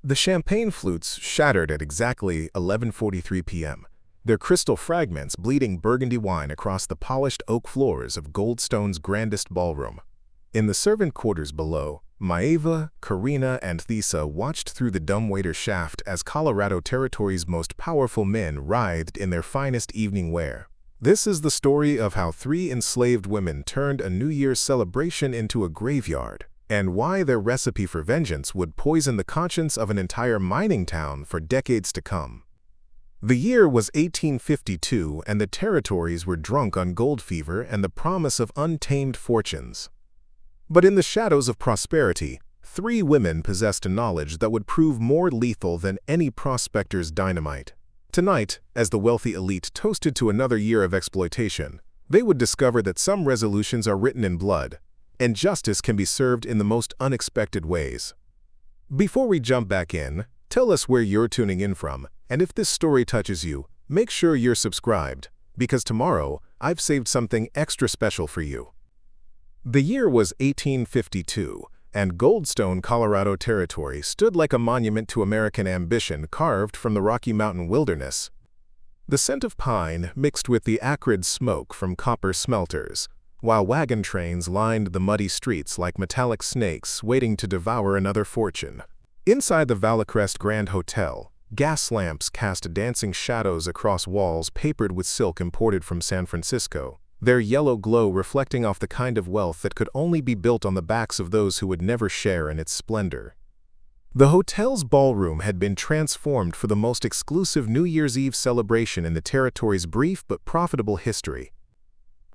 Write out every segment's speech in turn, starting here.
The champagne flutes shattered at exactly 11:43 p.m., their crystal fragments bleeding burgundy wine across the polished oak floors of Goldstone's grandest ballroom. In the servant quarters below, Maeva, Corinna, and Thessa watched through the dumbwaiter shaft as Colorado Territory's most powerful men writhed in their finest evening wear. This is the story of how 3 enslaved women turned a New Year's celebration into a graveyard, and why their recipe for vengeance would poison the conscience of an entire mining town for decades to come. The year was 1852, and the territories were drunk on gold fever and the promise of untamed fortunes. But in the shadows of prosperity, 3 women possessed a knowledge that would prove more lethal than any prospector's dynamite. Tonight, as the wealthy elite toasted to another year of exploitation, they would discover that some resolutions are written in blood, and justice can be served in the most unexpected ways. Before we jump back in, tell us where you're tuning in from, and if this story touches you, make sure you're subscribed, because tomorrow I've saved something extra special for you. The year was 1852, and Goldstone, Colorado Territory stood like a monument to American ambition carved from the Rocky Mountain wilderness. The scent of pine mixed with the acrid smoke from copper smelters, while wagon trains lined the muddy streets like metallic snakes waiting to devour another fortune. Inside the Vallecrest Grand Hotel, gas lamps cast dancing shadows across walls papered with silk imported from San Francisco, their yellow glow reflecting off the kind of wealth that could only be built on the backs of those who would never share in its splendor. The hotel's ballroom had been transformed for the most exclusive New Year's Eve celebration in the territory's brief but profitable history.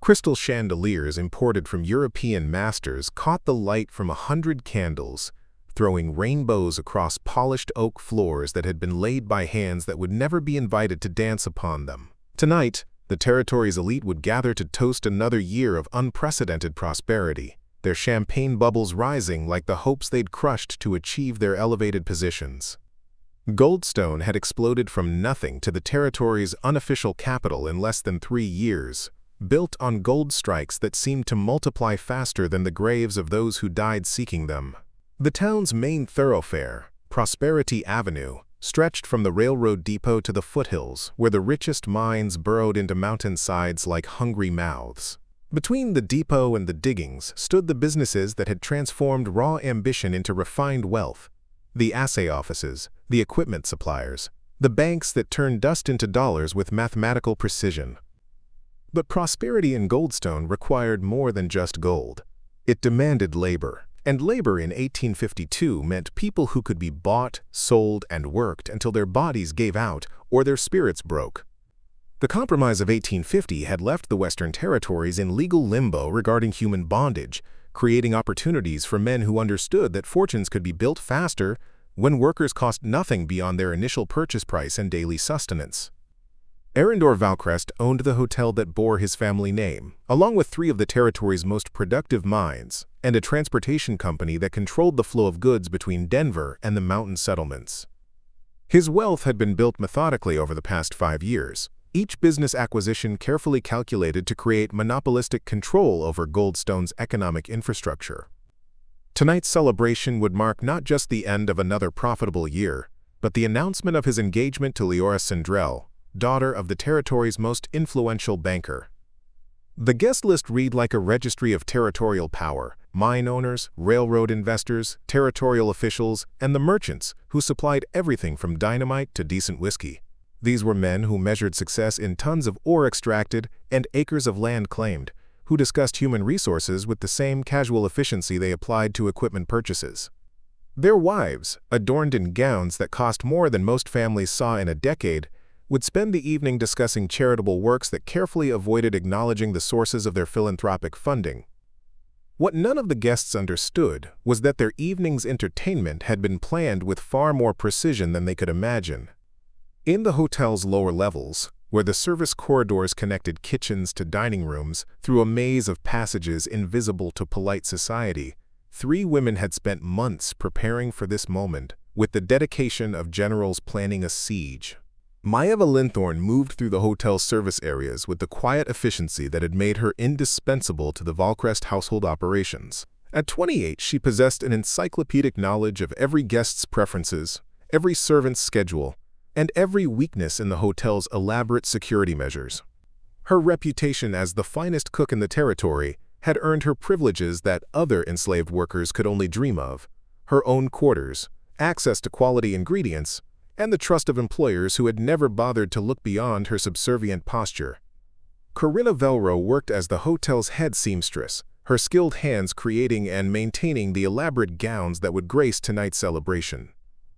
Crystal chandeliers imported from European masters caught the light from 100 candles, throwing rainbows across polished oak floors that had been laid by hands that would never be invited to dance upon them. Tonight, the territory's elite would gather to toast another year of unprecedented prosperity, their champagne bubbles rising like the hopes they'd crushed to achieve their elevated positions. Goldstone had exploded from nothing to the territory's unofficial capital in less than 3 years, built on gold strikes that seemed to multiply faster than the graves of those who died seeking them. The town's main thoroughfare, Prosperity Avenue, stretched from the railroad depot to the foothills, where the richest mines burrowed into mountainsides like hungry mouths. Between the depot and the diggings stood the businesses that had transformed raw ambition into refined wealth: the assay offices, the equipment suppliers, the banks that turned dust into dollars with mathematical precision. But prosperity in Goldstone required more than just gold. It demanded labor. And labor in 1852 meant people who could be bought, sold, and worked until their bodies gave out or their spirits broke. The Compromise of 1850 had left the Western Territories in legal limbo regarding human bondage, creating opportunities for men who understood that fortunes could be built faster when workers cost nothing beyond their initial purchase price and daily sustenance. Arendor Valcrest owned the hotel that bore his family name, along with 3 of the territory's most productive mines, and a transportation company that controlled the flow of goods between Denver and the mountain settlements. His wealth had been built methodically over the past 5 years, each business acquisition carefully calculated to create monopolistic control over Goldstone's economic infrastructure. Tonight's celebration would mark not just the end of another profitable year, but the announcement of his engagement to Leora Sindrell, daughter of the territory's most influential banker. The guest list read like a registry of territorial power: mine owners, railroad investors, territorial officials, and the merchants who supplied everything from dynamite to decent whiskey. These were men who measured success in tons of ore extracted and acres of land claimed, who discussed human resources with the same casual efficiency they applied to equipment purchases. Their wives, adorned in gowns that cost more than most families saw in a decade, would spend the evening discussing charitable works that carefully avoided acknowledging the sources of their philanthropic funding. What none of the guests understood was that their evening's entertainment had been planned with far more precision than they could imagine. In the hotel's lower levels, where the service corridors connected kitchens to dining rooms through a maze of passages invisible to polite society, 3 women had spent months preparing for this moment, with the dedication of generals planning a siege. Maeva Linthorne moved through the hotel's service areas with the quiet efficiency that had made her indispensable to the Valcrest household operations. At 28, she possessed an encyclopedic knowledge of every guest's preferences, every servant's schedule, and every weakness in the hotel's elaborate security measures. Her reputation as the finest cook in the territory had earned her privileges that other enslaved workers could only dream of: her own quarters, access to quality ingredients, and the trust of employers who had never bothered to look beyond her subservient posture. Corinna Velro worked as the hotel's head seamstress, her skilled hands creating and maintaining the elaborate gowns that would grace tonight's celebration.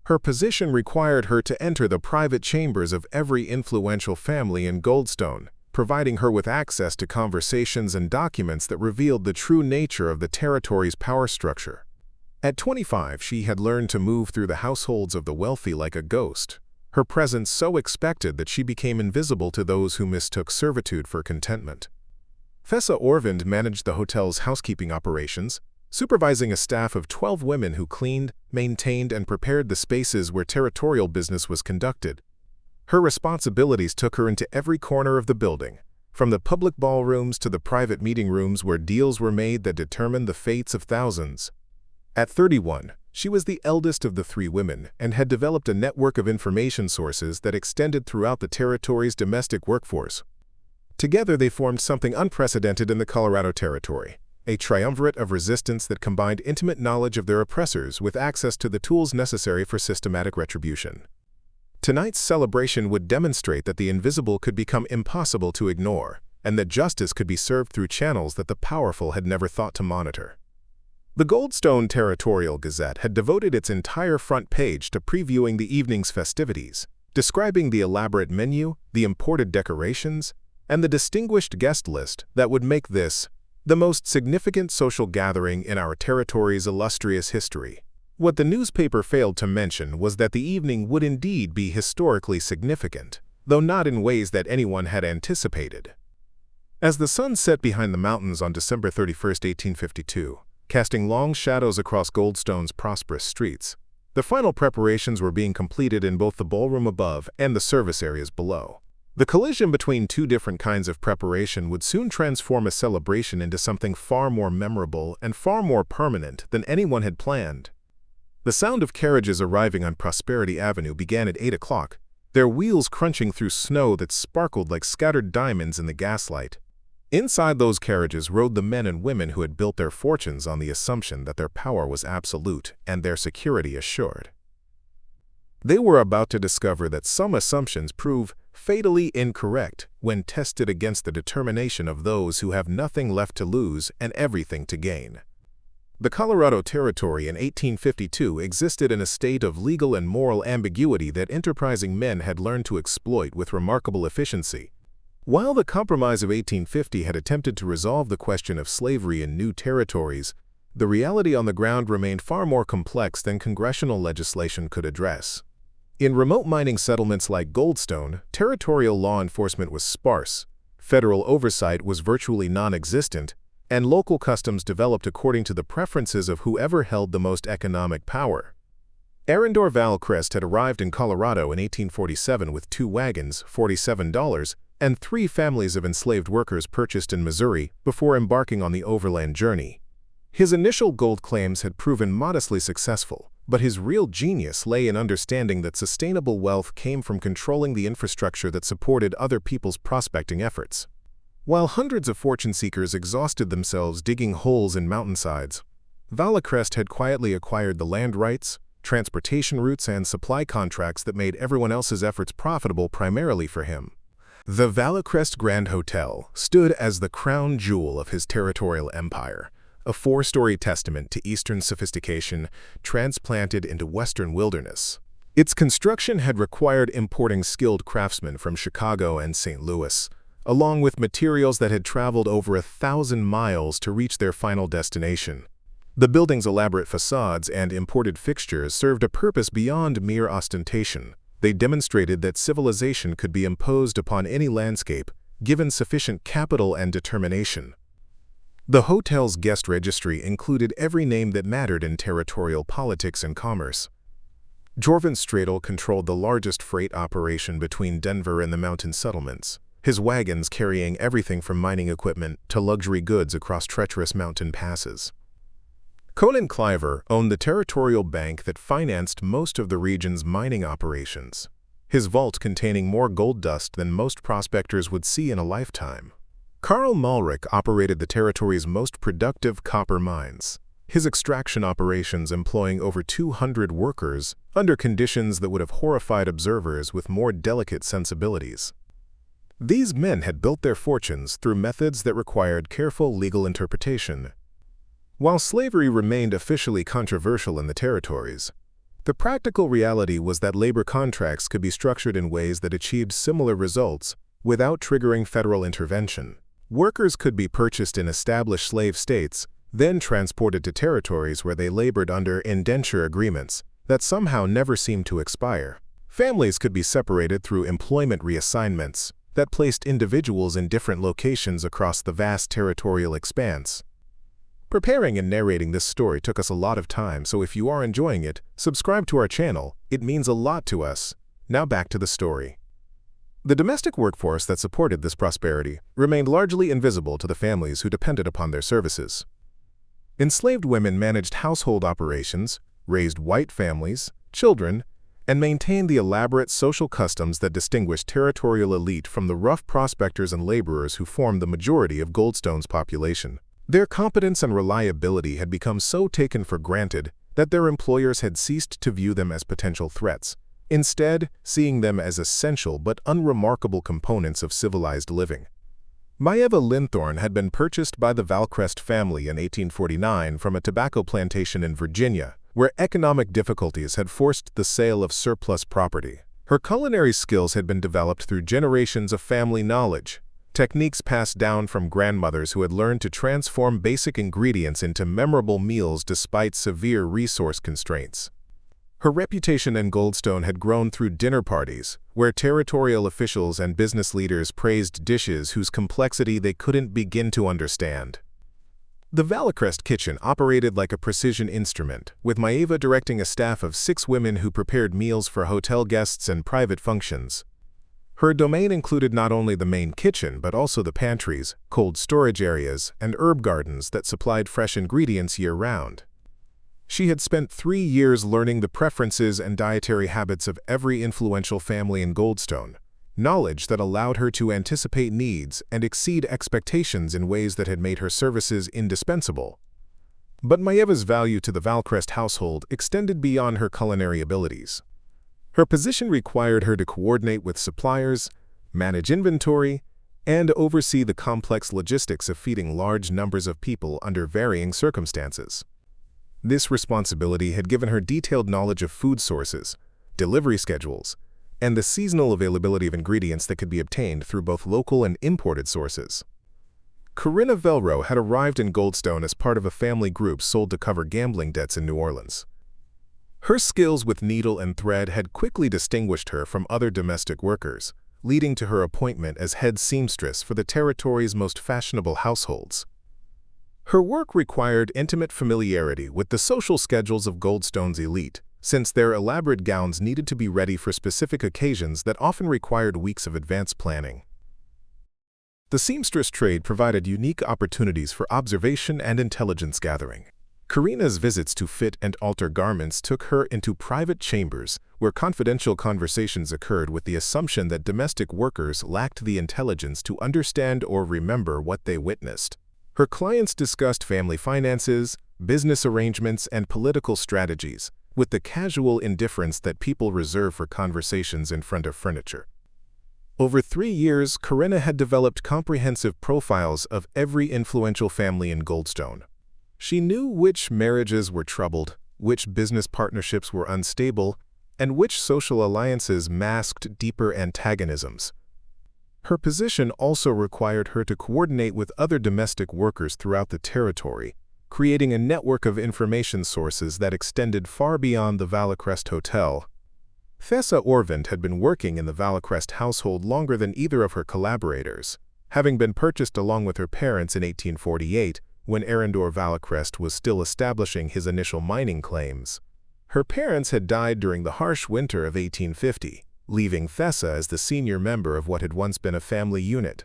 Her position required her to enter the private chambers of every influential family in Goldstone, providing her with access to conversations and documents that revealed the true nature of the territory's power structure. At 25, she had learned to move through the households of the wealthy like a ghost, her presence so expected that she became invisible to those who mistook servitude for contentment. Thessa Orvind managed the hotel's housekeeping operations, supervising a staff of 12 women who cleaned, maintained, and prepared the spaces where territorial business was conducted. Her responsibilities took her into every corner of the building, from the public ballrooms to the private meeting rooms where deals were made that determined the fates of thousands. At 31, she was the eldest of the 3 women and had developed a network of information sources that extended throughout the territory's domestic workforce. Together they formed something unprecedented in the Colorado Territory, a triumvirate of resistance that combined intimate knowledge of their oppressors with access to the tools necessary for systematic retribution. Tonight's celebration would demonstrate that the invisible could become impossible to ignore, and that justice could be served through channels that the powerful had never thought to monitor. The Goldstone Territorial Gazette had devoted its entire front page to previewing the evening's festivities, describing the elaborate menu, the imported decorations, and the distinguished guest list that would make this the most significant social gathering in our territory's illustrious history. What the newspaper failed to mention was that the evening would indeed be historically significant, though not in ways that anyone had anticipated. As the sun set behind the mountains on December 31, 1852, casting long shadows across Goldstone's prosperous streets, the final preparations were being completed in both the ballroom above and the service areas below. The collision between 2 different kinds of preparation would soon transform a celebration into something far more memorable and far more permanent than anyone had planned. The sound of carriages arriving on Prosperity Avenue began at 8 o'clock, their wheels crunching through snow that sparkled like scattered diamonds in the gaslight. Inside those carriages rode the men and women who had built their fortunes on the assumption that their power was absolute and their security assured. They were about to discover that some assumptions prove fatally incorrect when tested against the determination of those who have nothing left to lose and everything to gain. The Colorado Territory in 1852 existed in a state of legal and moral ambiguity that enterprising men had learned to exploit with remarkable efficiency. While the Compromise of 1850 had attempted to resolve the question of slavery in new territories, the reality on the ground remained far more complex than congressional legislation could address. In remote mining settlements like Goldstone, territorial law enforcement was sparse, federal oversight was virtually non-existent, and local customs developed according to the preferences of whoever held the most economic power. Arendor Valcrest had arrived in Colorado in 1847 with 2 wagons, $47, and 3 families of enslaved workers purchased in Missouri before embarking on the overland journey. His initial gold claims had proven modestly successful, but his real genius lay in understanding that sustainable wealth came from controlling the infrastructure that supported other people's prospecting efforts. While hundreds of fortune seekers exhausted themselves digging holes in mountainsides, Valcrest had quietly acquired the land rights, transportation routes, and supply contracts that made everyone else's efforts profitable primarily for him. The Valcrest Grand Hotel stood as the crown jewel of his territorial empire, a 4-story testament to Eastern sophistication transplanted into Western wilderness. Its construction had required importing skilled craftsmen from Chicago and St. Louis, along with materials that had traveled over 1,000 miles to reach their final destination. The building's elaborate facades and imported fixtures served a purpose beyond mere ostentation. They demonstrated that civilization could be imposed upon any landscape, given sufficient capital and determination. The hotel's guest registry included every name that mattered in territorial politics and commerce. Jorvin Stradel controlled the largest freight operation between Denver and the mountain settlements, his wagons carrying everything from mining equipment to luxury goods across treacherous mountain passes. Conan Cliver owned the territorial bank that financed most of the region's mining operations, his vault containing more gold dust than most prospectors would see in a lifetime. Karl Malrich operated the territory's most productive copper mines, his extraction operations employing over 200 workers under conditions that would have horrified observers with more delicate sensibilities. These men had built their fortunes through methods that required careful legal interpretation. While slavery remained officially controversial in the territories, the practical reality was that labor contracts could be structured in ways that achieved similar results without triggering federal intervention. Workers could be purchased in established slave states, then transported to territories where they labored under indenture agreements that somehow never seemed to expire. Families could be separated through employment reassignments that placed individuals in different locations across the vast territorial expanse. Preparing and narrating this story took us a lot of time, so if you are enjoying it, subscribe to our channel. It means a lot to us. Now back to the story. The domestic workforce that supported this prosperity remained largely invisible to the families who depended upon their services. Enslaved women managed household operations, raised white families, children, and maintained the elaborate social customs that distinguished territorial elite from the rough prospectors and laborers who formed the majority of Goldstone's population. Their competence and reliability had become so taken for granted that their employers had ceased to view them as potential threats, instead seeing them as essential but unremarkable components of civilized living. Maeva Linthorne had been purchased by the Valcrest family in 1849 from a tobacco plantation in Virginia, where economic difficulties had forced the sale of surplus property. Her culinary skills had been developed through generations of family knowledge, techniques passed down from grandmothers who had learned to transform basic ingredients into memorable meals despite severe resource constraints. Her reputation in Goldstone had grown through dinner parties, where territorial officials and business leaders praised dishes whose complexity they couldn't begin to understand. The Valcrest kitchen operated like a precision instrument, with Maeva directing a staff of 6 women who prepared meals for hotel guests and private functions. Her domain included not only the main kitchen but also the pantries, cold storage areas, and herb gardens that supplied fresh ingredients year-round. She had spent 3 years learning the preferences and dietary habits of every influential family in Goldstone, knowledge that allowed her to anticipate needs and exceed expectations in ways that had made her services indispensable. But Maeva's value to the Valcrest household extended beyond her culinary abilities. Her position required her to coordinate with suppliers, manage inventory, and oversee the complex logistics of feeding large numbers of people under varying circumstances. This responsibility had given her detailed knowledge of food sources, delivery schedules, and the seasonal availability of ingredients that could be obtained through both local and imported sources. Corinna Velro had arrived in Goldstone as part of a family group sold to cover gambling debts in New Orleans. Her skills with needle and thread had quickly distinguished her from other domestic workers, leading to her appointment as head seamstress for the territory's most fashionable households. Her work required intimate familiarity with the social schedules of Goldstone's elite, since their elaborate gowns needed to be ready for specific occasions that often required weeks of advanced planning. The seamstress trade provided unique opportunities for observation and intelligence gathering. Corinna's visits to fit and alter garments took her into private chambers where confidential conversations occurred with the assumption that domestic workers lacked the intelligence to understand or remember what they witnessed. Her clients discussed family finances, business arrangements, and political strategies, with the casual indifference that people reserve for conversations in front of furniture. Over 3 years, Corinna had developed comprehensive profiles of every influential family in Goldstone. She knew which marriages were troubled, which business partnerships were unstable, and which social alliances masked deeper antagonisms. Her position also required her to coordinate with other domestic workers throughout the territory, creating a network of information sources that extended far beyond the Valcrest Hotel. Thessa Orvand had been working in the Valcrest household longer than either of her collaborators, having been purchased along with her parents in 1848, when Arendor Valcrest was still establishing his initial mining claims. Her parents had died during the harsh winter of 1850, leaving Thessa as the senior member of what had once been a family unit.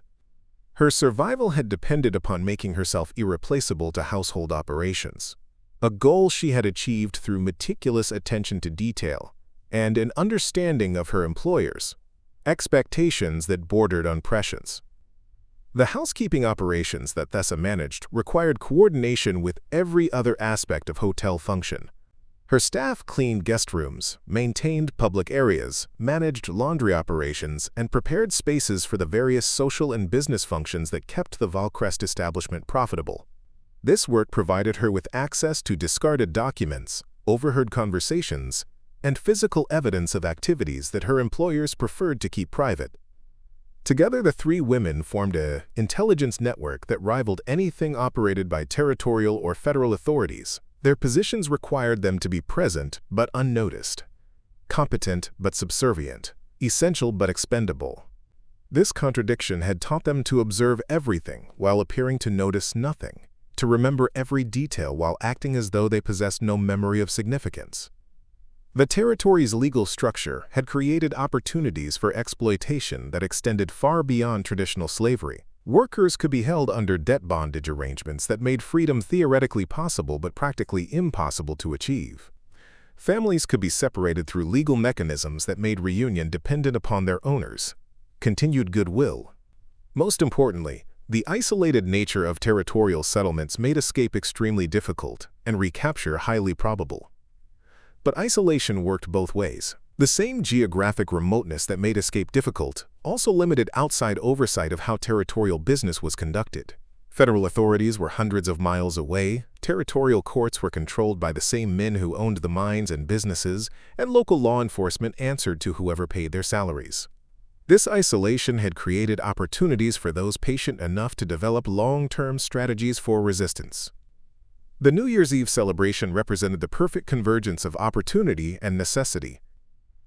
Her survival had depended upon making herself irreplaceable to household operations. a goal she had achieved through meticulous attention to detail and an understanding of her employers' expectations that bordered on prescience. The housekeeping operations that Thessa managed required coordination with every other aspect of hotel function. Her staff cleaned guest rooms, maintained public areas, managed laundry operations, and prepared spaces for the various social and business functions that kept the Valcrest establishment profitable. This work provided her with access to discarded documents, overheard conversations, and physical evidence of activities that her employers preferred to keep private. Together, the three women formed an intelligence network that rivaled anything operated by territorial or federal authorities. Their positions required them to be present but unnoticed, competent but subservient, essential but expendable. This contradiction had taught them to observe everything while appearing to notice nothing, to remember every detail while acting as though they possessed no memory of significance. The territory's legal structure had created opportunities for exploitation that extended far beyond traditional slavery. Workers could be held under debt bondage arrangements that made freedom theoretically possible but practically impossible to achieve. Families could be separated through legal mechanisms that made reunion dependent upon their owners' continued goodwill. Most importantly, the isolated nature of territorial settlements made escape extremely difficult and recapture highly probable. But isolation worked both ways. The same geographic remoteness that made escape difficult also limited outside oversight of how territorial business was conducted. Federal authorities were hundreds of miles away, territorial courts were controlled by the same men who owned the mines and businesses, and local law enforcement answered to whoever paid their salaries. This isolation had created opportunities for those patient enough to develop long-term strategies for resistance. The New Year's Eve celebration represented the perfect convergence of opportunity and necessity.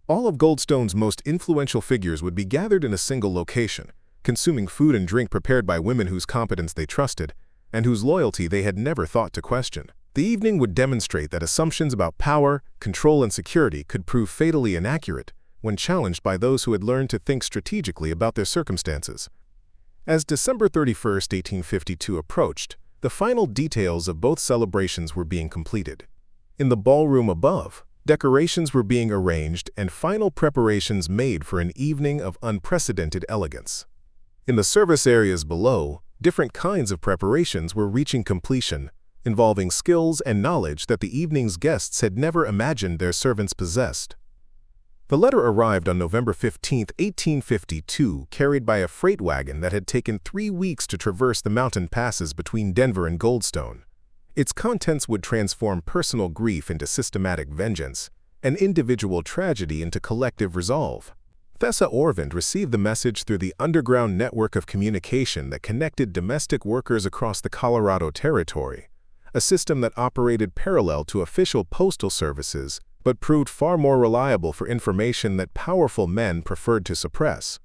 All of Goldstone's most influential figures would be gathered in a single location, consuming food and drink prepared by women whose competence they trusted and whose loyalty they had never thought to question. The evening would demonstrate that assumptions about power, control, and security could prove fatally inaccurate when challenged by those who had learned to think strategically about their circumstances. As December 31, 1852 approached, the final details of both celebrations were being completed. In the ballroom above, decorations were being arranged and final preparations made for an evening of unprecedented elegance. In the service areas below, different kinds of preparations were reaching completion, involving skills and knowledge that the evening's guests had never imagined their servants possessed. The letter arrived on November 15, 1852, carried by a freight wagon that had taken 3 weeks to traverse the mountain passes between Denver and Goldstone. Its contents would transform personal grief into systematic vengeance, and individual tragedy into collective resolve. Thessa Orvand received the message through the underground network of communication that connected domestic workers across the Colorado Territory, a system that operated parallel to official postal services but proved far more reliable for information that powerful men preferred to suppress.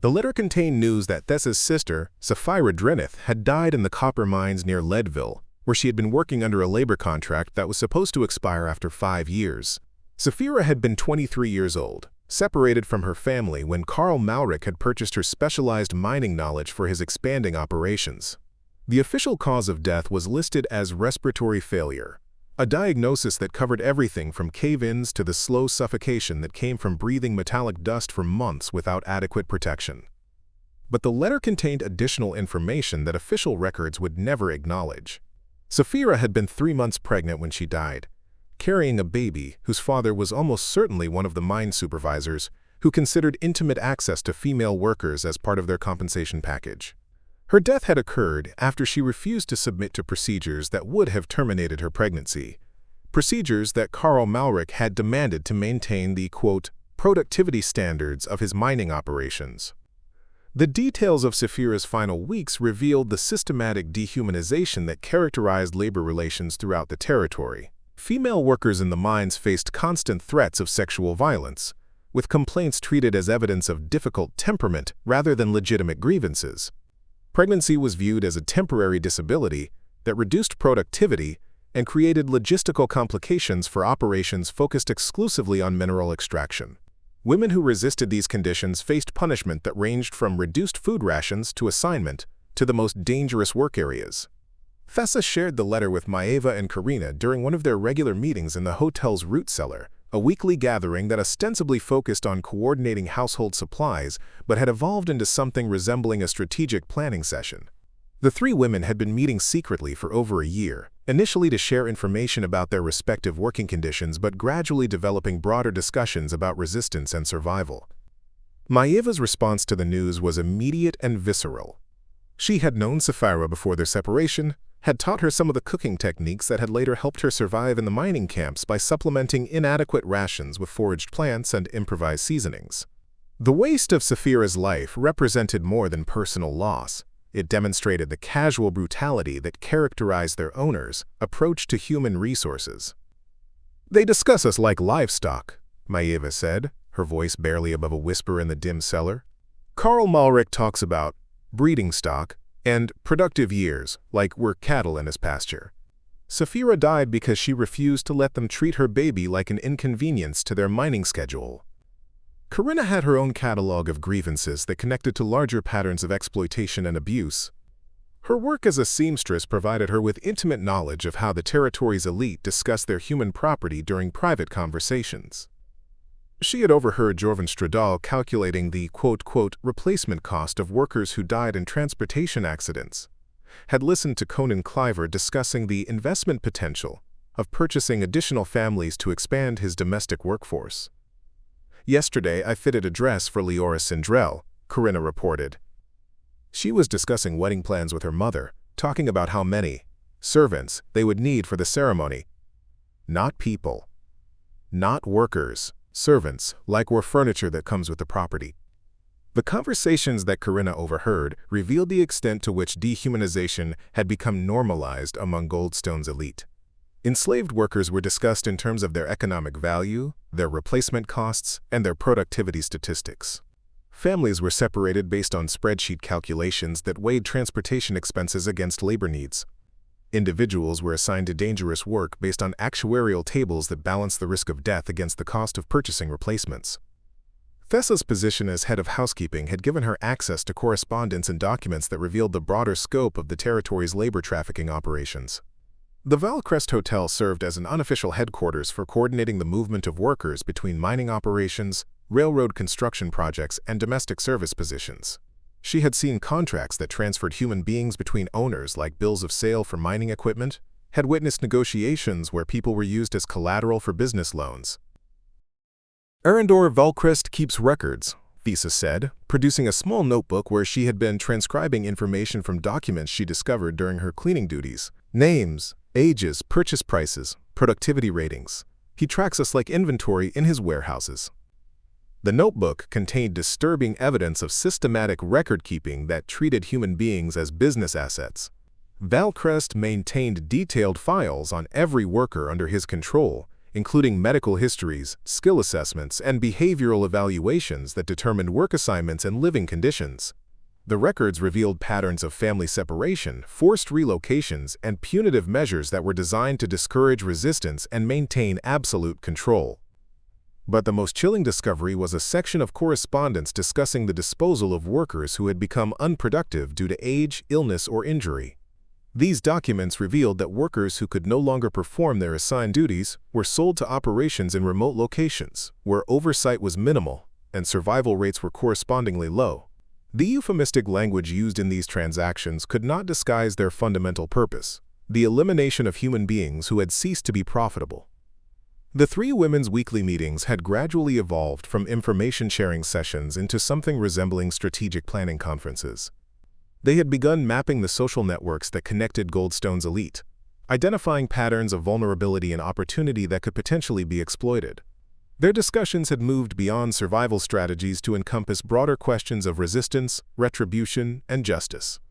The letter contained news that Thessa's sister, Sapphira Drenith, had died in the copper mines near Leadville, where she had been working under a labor contract that was supposed to expire after 5 years. Sapphira had been 23 years old, separated from her family when Carl Malrick had purchased her specialized mining knowledge for his expanding operations. The official cause of death was listed as respiratory failure, a diagnosis that covered everything from cave-ins to the slow suffocation that came from breathing metallic dust for months without adequate protection. But the letter contained additional information that official records would never acknowledge. Sapphira had been 3 months pregnant when she died, carrying a baby whose father was almost certainly one of the mine supervisors who considered intimate access to female workers as part of their compensation package. Her death had occurred after she refused to submit to procedures that would have terminated her pregnancy, procedures that Carl Malrick had demanded to maintain the, quote, productivity standards of his mining operations. The details of Sapphira's final weeks revealed the systematic dehumanization that characterized labor relations throughout the territory. Female workers in the mines faced constant threats of sexual violence, with complaints treated as evidence of difficult temperament rather than legitimate grievances. Pregnancy was viewed as a temporary disability that reduced productivity and created logistical complications for operations focused exclusively on mineral extraction. Women who resisted these conditions faced punishment that ranged from reduced food rations to assignment to the most dangerous work areas. Thessa shared the letter with Maeva and Corinna during one of their regular meetings in the hotel's root cellar, a weekly gathering that ostensibly focused on coordinating household supplies but had evolved into something resembling a strategic planning session. The three women had been meeting secretly for over a year, initially to share information about their respective working conditions but gradually developing broader discussions about resistance and survival. Maeva's response to the news was immediate and visceral. She had known Sapphira before their separation, had taught her some of the cooking techniques that had later helped her survive in the mining camps by supplementing inadequate rations with foraged plants and improvised seasonings. The waste of Sapphira's life represented more than personal loss. It demonstrated the casual brutality that characterized their owners' approach to human resources. "They discuss us like livestock," Maeva said, her voice barely above a whisper in the dim cellar. "Karl Malrich talks about breeding stock and productive years, like we're cattle in his pasture. Sapphira died because she refused to let them treat her baby like an inconvenience to their mining schedule." Corinna had her own catalog of grievances that connected to larger patterns of exploitation and abuse. Her work as a seamstress provided her with intimate knowledge of how the territory's elite discussed their human property during private conversations. She had overheard Jorvan Stradal calculating the quote-quote replacement cost of workers who died in transportation accidents, had listened to Conan Cliver discussing the investment potential of purchasing additional families to expand his domestic workforce. "Yesterday, I fitted a dress for Leora Sindrell," Corinna reported. She was discussing wedding plans with her mother, talking about how many servants they would need for the ceremony. Not people. Not workers. Servants, like we're furniture that comes with the property. The conversations that Corinna overheard revealed the extent to which dehumanization had become normalized among Goldstone's elite. Enslaved workers were discussed in terms of their economic value, their replacement costs, and their productivity statistics. Families were separated based on spreadsheet calculations that weighed transportation expenses against labor needs. Individuals were assigned to dangerous work based on actuarial tables that balanced the risk of death against the cost of purchasing replacements. Thessa's position as head of housekeeping had given her access to correspondence and documents that revealed the broader scope of the territory's labor trafficking operations. The Valcrest Hotel served as an unofficial headquarters for coordinating the movement of workers between mining operations, railroad construction projects, and domestic service positions. She had seen contracts that transferred human beings between owners like bills of sale for mining equipment, had witnessed negotiations where people were used as collateral for business loans. "Arendor Valcrest keeps records," Thessa said, producing a small notebook where she had been transcribing information from documents she discovered during her cleaning duties. "Names, ages, purchase prices, productivity ratings. He tracks us like inventory in his warehouses." The notebook contained disturbing evidence of systematic record-keeping that treated human beings as business assets. Valcrest maintained detailed files on every worker under his control, including medical histories, skill assessments, and behavioral evaluations that determined work assignments and living conditions. The records revealed patterns of family separation, forced relocations, and punitive measures that were designed to discourage resistance and maintain absolute control. But the most chilling discovery was a section of correspondence discussing the disposal of workers who had become unproductive due to age, illness, or injury. These documents revealed that workers who could no longer perform their assigned duties were sold to operations in remote locations, where oversight was minimal and survival rates were correspondingly low. The euphemistic language used in these transactions could not disguise their fundamental purpose: the elimination of human beings who had ceased to be profitable. The three women's weekly meetings had gradually evolved from information-sharing sessions into something resembling strategic planning conferences. They had begun mapping the social networks that connected Goldstone's elite, identifying patterns of vulnerability and opportunity that could potentially be exploited. Their discussions had moved beyond survival strategies to encompass broader questions of resistance, retribution, and justice.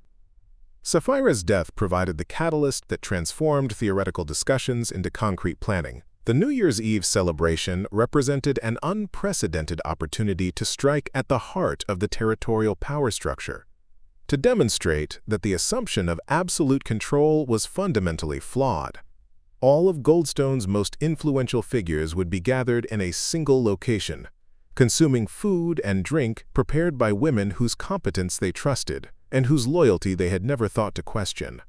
Sapphira's death provided the catalyst that transformed theoretical discussions into concrete planning. The New Year's Eve celebration represented an unprecedented opportunity to strike at the heart of the territorial power structure, to demonstrate that the assumption of absolute control was fundamentally flawed. All of Goldstone's most influential figures would be gathered in a single location, consuming food and drink prepared by women whose competence they trusted and whose loyalty they had never thought to question.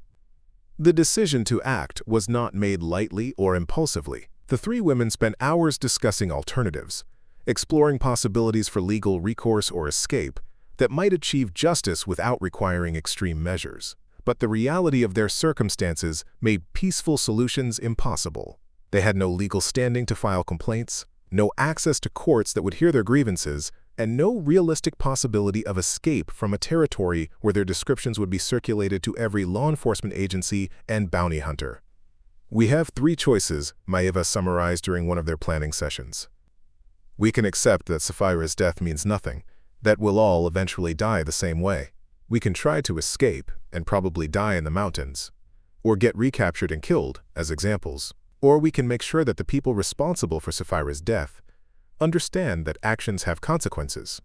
The decision to act was not made lightly or impulsively. The three women spent hours discussing alternatives, exploring possibilities for legal recourse or escape that might achieve justice without requiring extreme measures. But the reality of their circumstances made peaceful solutions impossible. They had no legal standing to file complaints, no access to courts that would hear their grievances, and no realistic possibility of escape from a territory where their descriptions would be circulated to every law enforcement agency and bounty hunter. "We have three choices," Maeva summarized during one of their planning sessions. "We can accept that Sapphira's death means nothing, that we'll all eventually die the same way. We can try to escape and probably die in the mountains, or get recaptured and killed, as examples. Or we can make sure that the people responsible for Sapphira's death understand that actions have consequences."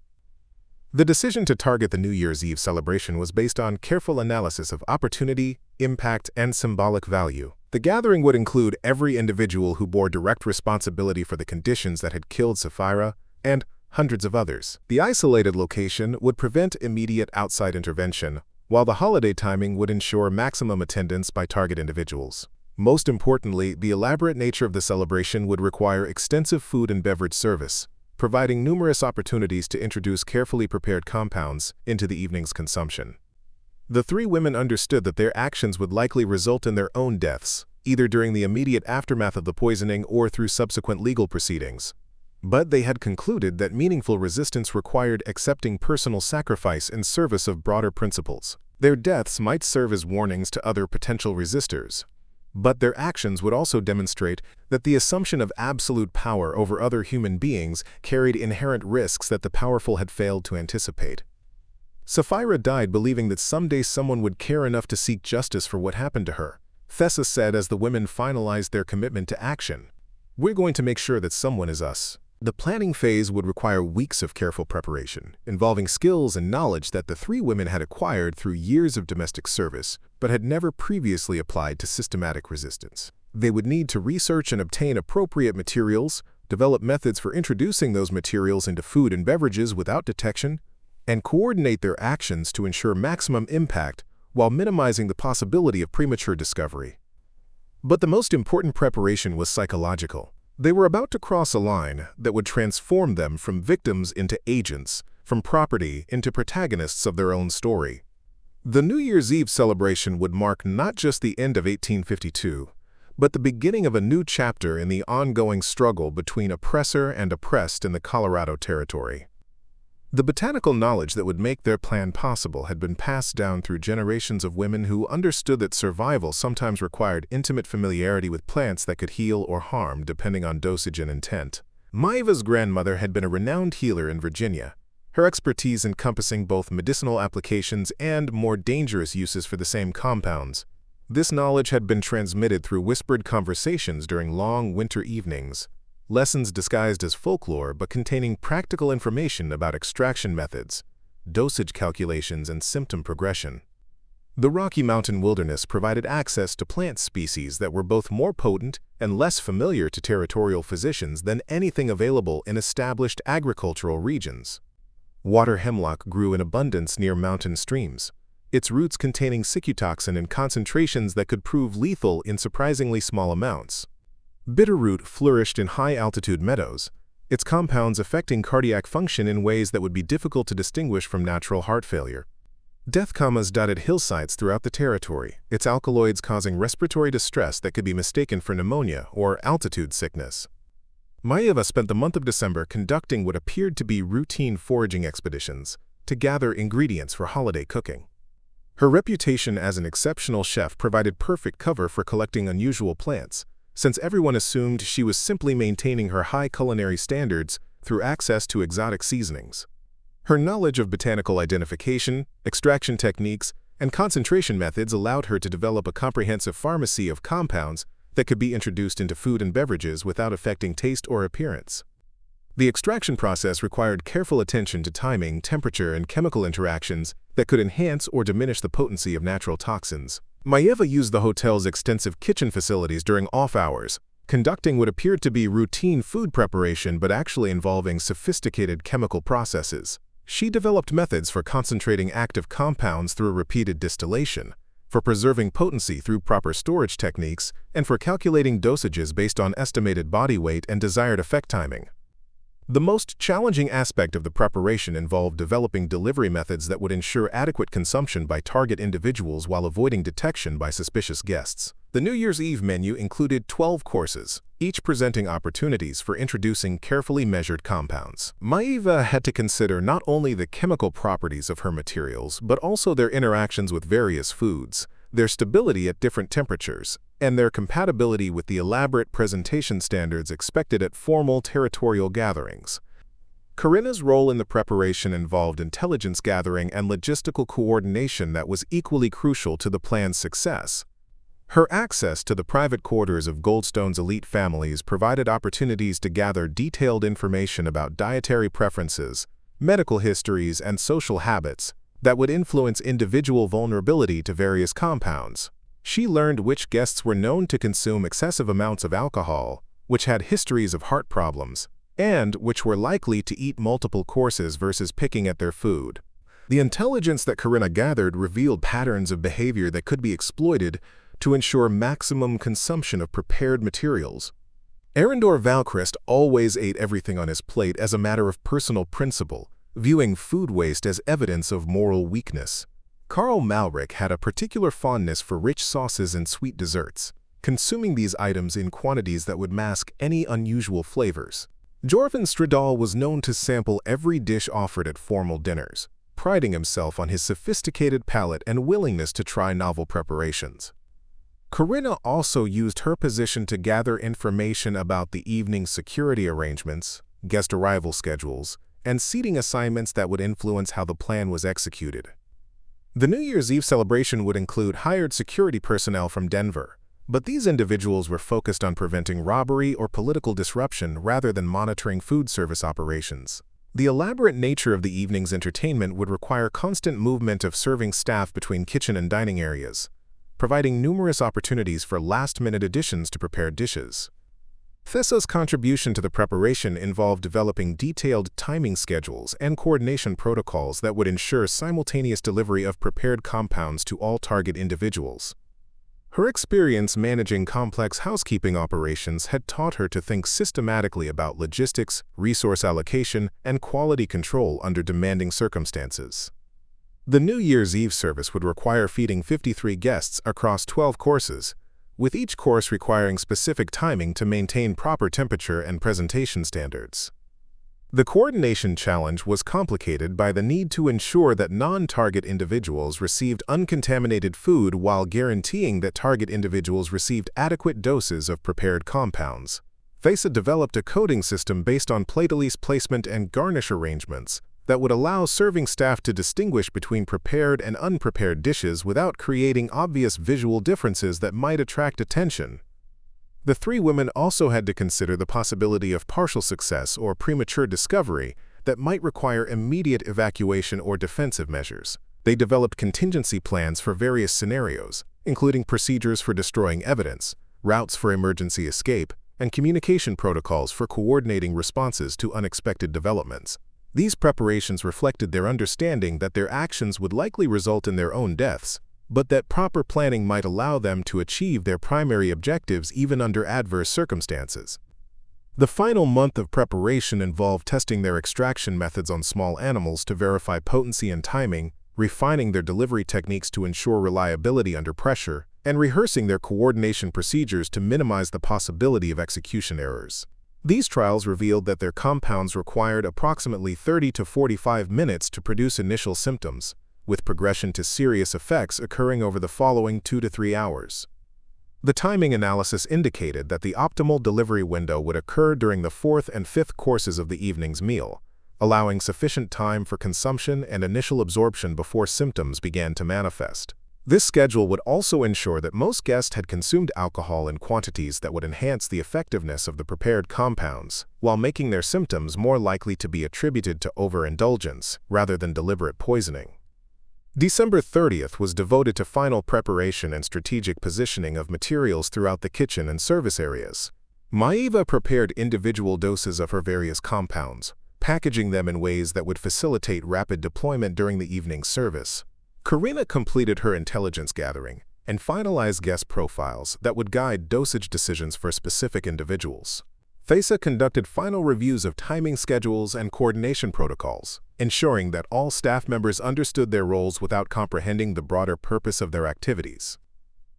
The decision to target the New Year's Eve celebration was based on careful analysis of opportunity, impact, and symbolic value. The gathering would include every individual who bore direct responsibility for the conditions that had killed Sapphira, and hundreds of others. The isolated location would prevent immediate outside intervention, while the holiday timing would ensure maximum attendance by target individuals. Most importantly, the elaborate nature of the celebration would require extensive food and beverage service, providing numerous opportunities to introduce carefully prepared compounds into the evening's consumption. The three women understood that their actions would likely result in their own deaths, either during the immediate aftermath of the poisoning or through subsequent legal proceedings. But they had concluded that meaningful resistance required accepting personal sacrifice in service of broader principles. Their deaths might serve as warnings to other potential resistors, but their actions would also demonstrate that the assumption of absolute power over other human beings carried inherent risks that the powerful had failed to anticipate. Sapphira died believing that someday someone would care enough to seek justice for what happened to her. Thessa said as the women finalized their commitment to action, "We're going to make sure that someone is us." The planning phase would require weeks of careful preparation, involving skills and knowledge that the three women had acquired through years of domestic service, but had never previously applied to systematic resistance. They would need to research and obtain appropriate materials, develop methods for introducing those materials into food and beverages without detection, and coordinate their actions to ensure maximum impact while minimizing the possibility of premature discovery. But the most important preparation was psychological. They were about to cross a line that would transform them from victims into agents, from property into protagonists of their own story. The New Year's Eve celebration would mark not just the end of 1852, but the beginning of a new chapter in the ongoing struggle between oppressor and oppressed in the Colorado Territory. The botanical knowledge that would make their plan possible had been passed down through generations of women who understood that survival sometimes required intimate familiarity with plants that could heal or harm depending on dosage and intent. Maeva's grandmother had been a renowned healer in Virginia, her expertise encompassing both medicinal applications and more dangerous uses for the same compounds. This knowledge had been transmitted through whispered conversations during long winter evenings, lessons disguised as folklore but containing practical information about extraction methods, dosage calculations, and symptom progression. The Rocky Mountain wilderness provided access to plant species that were both more potent and less familiar to territorial physicians than anything available in established agricultural regions. Water hemlock grew in abundance near mountain streams, its roots containing cicutoxin in concentrations that could prove lethal in surprisingly small amounts. Bitterroot flourished in high-altitude meadows, its compounds affecting cardiac function in ways that would be difficult to distinguish from natural heart failure. Death commas dotted hillsides throughout the territory, its alkaloids causing respiratory distress that could be mistaken for pneumonia or altitude sickness. Maeva spent the month of December conducting what appeared to be routine foraging expeditions to gather ingredients for holiday cooking. Her reputation as an exceptional chef provided perfect cover for collecting unusual plants, since everyone assumed she was simply maintaining her high culinary standards through access to exotic seasonings. Her knowledge of botanical identification, extraction techniques, and concentration methods allowed her to develop a comprehensive pharmacy of compounds that could be introduced into food and beverages without affecting taste or appearance. The extraction process required careful attention to timing, temperature, and chemical interactions that could enhance or diminish the potency of natural toxins. Maeva used the hotel's extensive kitchen facilities during off-hours, conducting what appeared to be routine food preparation but actually involving sophisticated chemical processes. She developed methods for concentrating active compounds through repeated distillation, for preserving potency through proper storage techniques, and for calculating dosages based on estimated body weight and desired effect timing. The most challenging aspect of the preparation involved developing delivery methods that would ensure adequate consumption by target individuals while avoiding detection by suspicious guests. The New Year's Eve menu included 12 courses, each presenting opportunities for introducing carefully measured compounds. Maeva had to consider not only the chemical properties of her materials, but also their interactions with various foods, their stability at different temperatures, and their compatibility with the elaborate presentation standards expected at formal territorial gatherings. Corinna's role in the preparation involved intelligence gathering and logistical coordination that was equally crucial to the plan's success. Her access to the private quarters of Goldstone's elite families provided opportunities to gather detailed information about dietary preferences, medical histories, and social habits that would influence individual vulnerability to various compounds. She learned which guests were known to consume excessive amounts of alcohol, which had histories of heart problems, and which were likely to eat multiple courses versus picking at their food. The intelligence that Corinna gathered revealed patterns of behavior that could be exploited to ensure maximum consumption of prepared materials. Arendor Valchrist always ate everything on his plate as a matter of personal principle, viewing food waste as evidence of moral weakness. Karl Malric had a particular fondness for rich sauces and sweet desserts, consuming these items in quantities that would mask any unusual flavors. Jorvan Stradal was known to sample every dish offered at formal dinners, priding himself on his sophisticated palate and willingness to try novel preparations. Corinna also used her position to gather information about the evening's security arrangements, guest arrival schedules, and seating assignments that would influence how the plan was executed. The New Year's Eve celebration would include hired security personnel from Denver, but these individuals were focused on preventing robbery or political disruption rather than monitoring food service operations. The elaborate nature of the evening's entertainment would require constant movement of serving staff between kitchen and dining areas, providing numerous opportunities for last-minute additions to prepared dishes. Thessa's contribution to the preparation involved developing detailed timing schedules and coordination protocols that would ensure simultaneous delivery of prepared compounds to all target individuals. Her experience managing complex housekeeping operations had taught her to think systematically about logistics, resource allocation, and quality control under demanding circumstances. The New Year's Eve service would require feeding 53 guests across 12 courses, with each course requiring specific timing to maintain proper temperature and presentation standards. The coordination challenge was complicated by the need to ensure that non-target individuals received uncontaminated food while guaranteeing that target individuals received adequate doses of prepared compounds. Thessa developed a coding system based on plate-elise placement and garnish arrangements that would allow serving staff to distinguish between prepared and unprepared dishes without creating obvious visual differences that might attract attention. The three women also had to consider the possibility of partial success or premature discovery that might require immediate evacuation or defensive measures. They developed contingency plans for various scenarios, including procedures for destroying evidence, routes for emergency escape, and communication protocols for coordinating responses to unexpected developments. These preparations reflected their understanding that their actions would likely result in their own deaths, but that proper planning might allow them to achieve their primary objectives even under adverse circumstances. The final month of preparation involved testing their extraction methods on small animals to verify potency and timing, refining their delivery techniques to ensure reliability under pressure, and rehearsing their coordination procedures to minimize the possibility of execution errors. These trials revealed that their compounds required approximately 30 to 45 minutes to produce initial symptoms, with progression to serious effects occurring over the following 2 to 3 hours. The timing analysis indicated that the optimal delivery window would occur during the 4th and 5th courses of the evening's meal, allowing sufficient time for consumption and initial absorption before symptoms began to manifest. This schedule would also ensure that most guests had consumed alcohol in quantities that would enhance the effectiveness of the prepared compounds, while making their symptoms more likely to be attributed to overindulgence rather than deliberate poisoning. December 30th was devoted to final preparation and strategic positioning of materials throughout the kitchen and service areas. Maeva prepared individual doses of her various compounds, packaging them in ways that would facilitate rapid deployment during the evening service. Corinna completed her intelligence gathering and finalized guest profiles that would guide dosage decisions for specific individuals. Thessa conducted final reviews of timing schedules and coordination protocols, ensuring that all staff members understood their roles without comprehending the broader purpose of their activities.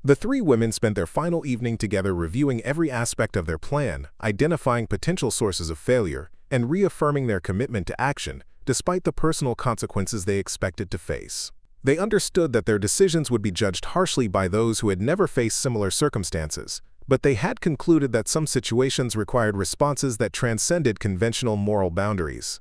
The three women spent their final evening together reviewing every aspect of their plan, identifying potential sources of failure, and reaffirming their commitment to action despite the personal consequences they expected to face. They understood that their decisions would be judged harshly by those who had never faced similar circumstances, but they had concluded that some situations required responses that transcended conventional moral boundaries.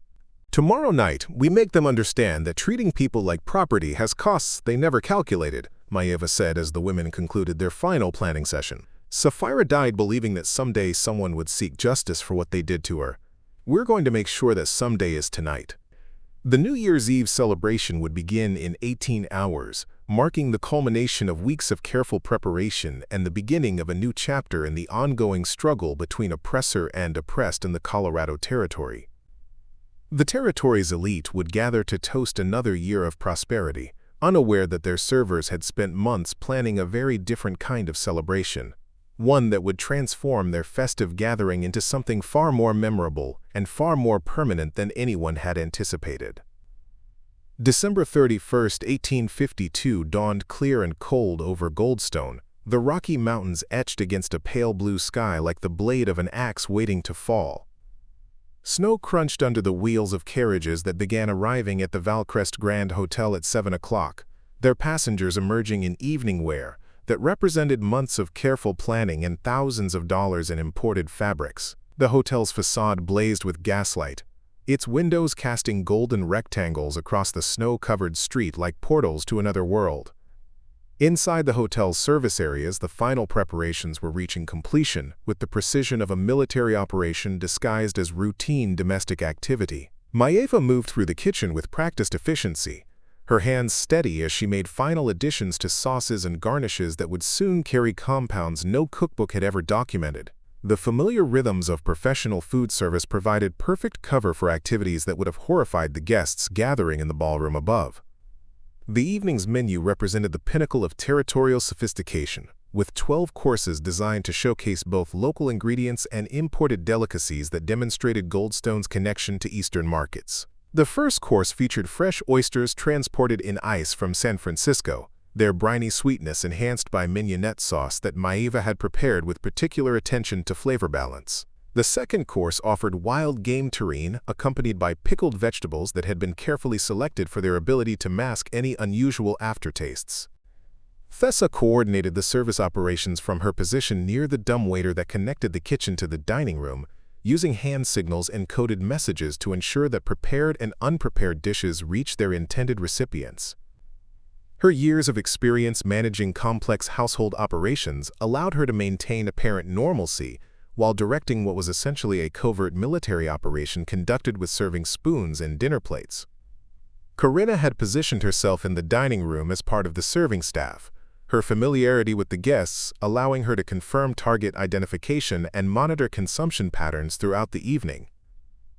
Tomorrow night, we make them understand that treating people like property has costs they never calculated, Maeva said as the women concluded their final planning session. Sapphira died believing that someday someone would seek justice for what they did to her. We're going to make sure that someday is tonight. The New Year's Eve celebration would begin in 18 hours, marking the culmination of weeks of careful preparation and the beginning of a new chapter in the ongoing struggle between oppressor and oppressed in the Colorado Territory. The territory's elite would gather to toast another year of prosperity, unaware that their servers had spent months planning a very different kind of celebration, one that would transform their festive gathering into something far more memorable and far more permanent than anyone had anticipated. December 31st, 1852 dawned clear and cold over Goldstone, the Rocky Mountains etched against a pale blue sky like the blade of an axe waiting to fall. Snow crunched under the wheels of carriages that began arriving at the Valcrest Grand Hotel at 7 o'clock, their passengers emerging in evening wear that represented months of careful planning and thousands of dollars in imported fabrics. The hotel's facade blazed with gaslight, its windows casting golden rectangles across the snow-covered street like portals to another world. Inside the hotel's service areas, the final preparations were reaching completion with the precision of a military operation disguised as routine domestic activity. Maeva moved through the kitchen with practiced efficiency, her hands steady as she made final additions to sauces and garnishes that would soon carry compounds no cookbook had ever documented. The familiar rhythms of professional food service provided perfect cover for activities that would have horrified the guests gathering in the ballroom above. The evening's menu represented the pinnacle of territorial sophistication, with 12 courses designed to showcase both local ingredients and imported delicacies that demonstrated Goldstone's connection to Eastern markets. The first course featured fresh oysters transported in ice from San Francisco, their briny sweetness enhanced by mignonette sauce that Maeva had prepared with particular attention to flavor balance. The second course offered wild game terrine accompanied by pickled vegetables that had been carefully selected for their ability to mask any unusual aftertastes. Thessa coordinated the service operations from her position near the dumbwaiter that connected the kitchen to the dining room, using hand signals and coded messages to ensure that prepared and unprepared dishes reached their intended recipients. Her years of experience managing complex household operations allowed her to maintain apparent normalcy while directing what was essentially a covert military operation conducted with serving spoons and dinner plates. Corinna had positioned herself in the dining room as part of the serving staff, her familiarity with the guests allowing her to confirm target identification and monitor consumption patterns throughout the evening.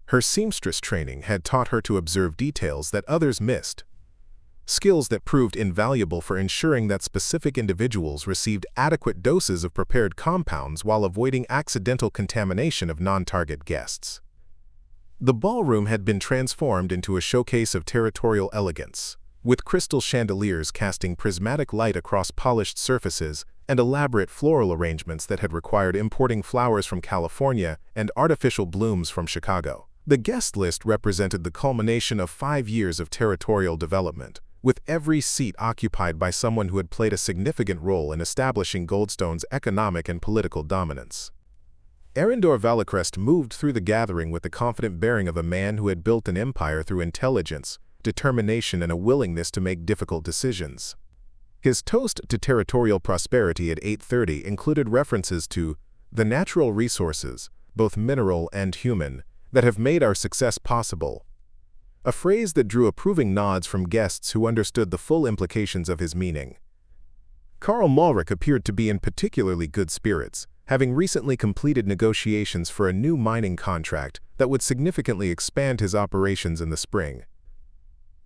Her seamstress training had taught her to observe details that others missed, skills that proved invaluable for ensuring that specific individuals received adequate doses of prepared compounds while avoiding accidental contamination of non-target guests. The ballroom had been transformed into a showcase of territorial elegance, with crystal chandeliers casting prismatic light across polished surfaces and elaborate floral arrangements that had required importing flowers from California and artificial blooms from Chicago. The guest list represented the culmination of 5 years of territorial development, with every seat occupied by someone who had played a significant role in establishing Goldstone's economic and political dominance. Arendor Valcrest moved through the gathering with the confident bearing of a man who had built an empire through intelligence, determination, and a willingness to make difficult decisions. His toast to territorial prosperity at 8:30 included references to the natural resources, both mineral and human, that have made our success possible, a phrase that drew approving nods from guests who understood the full implications of his meaning. Karl Malrich appeared to be in particularly good spirits, having recently completed negotiations for a new mining contract that would significantly expand his operations in the spring.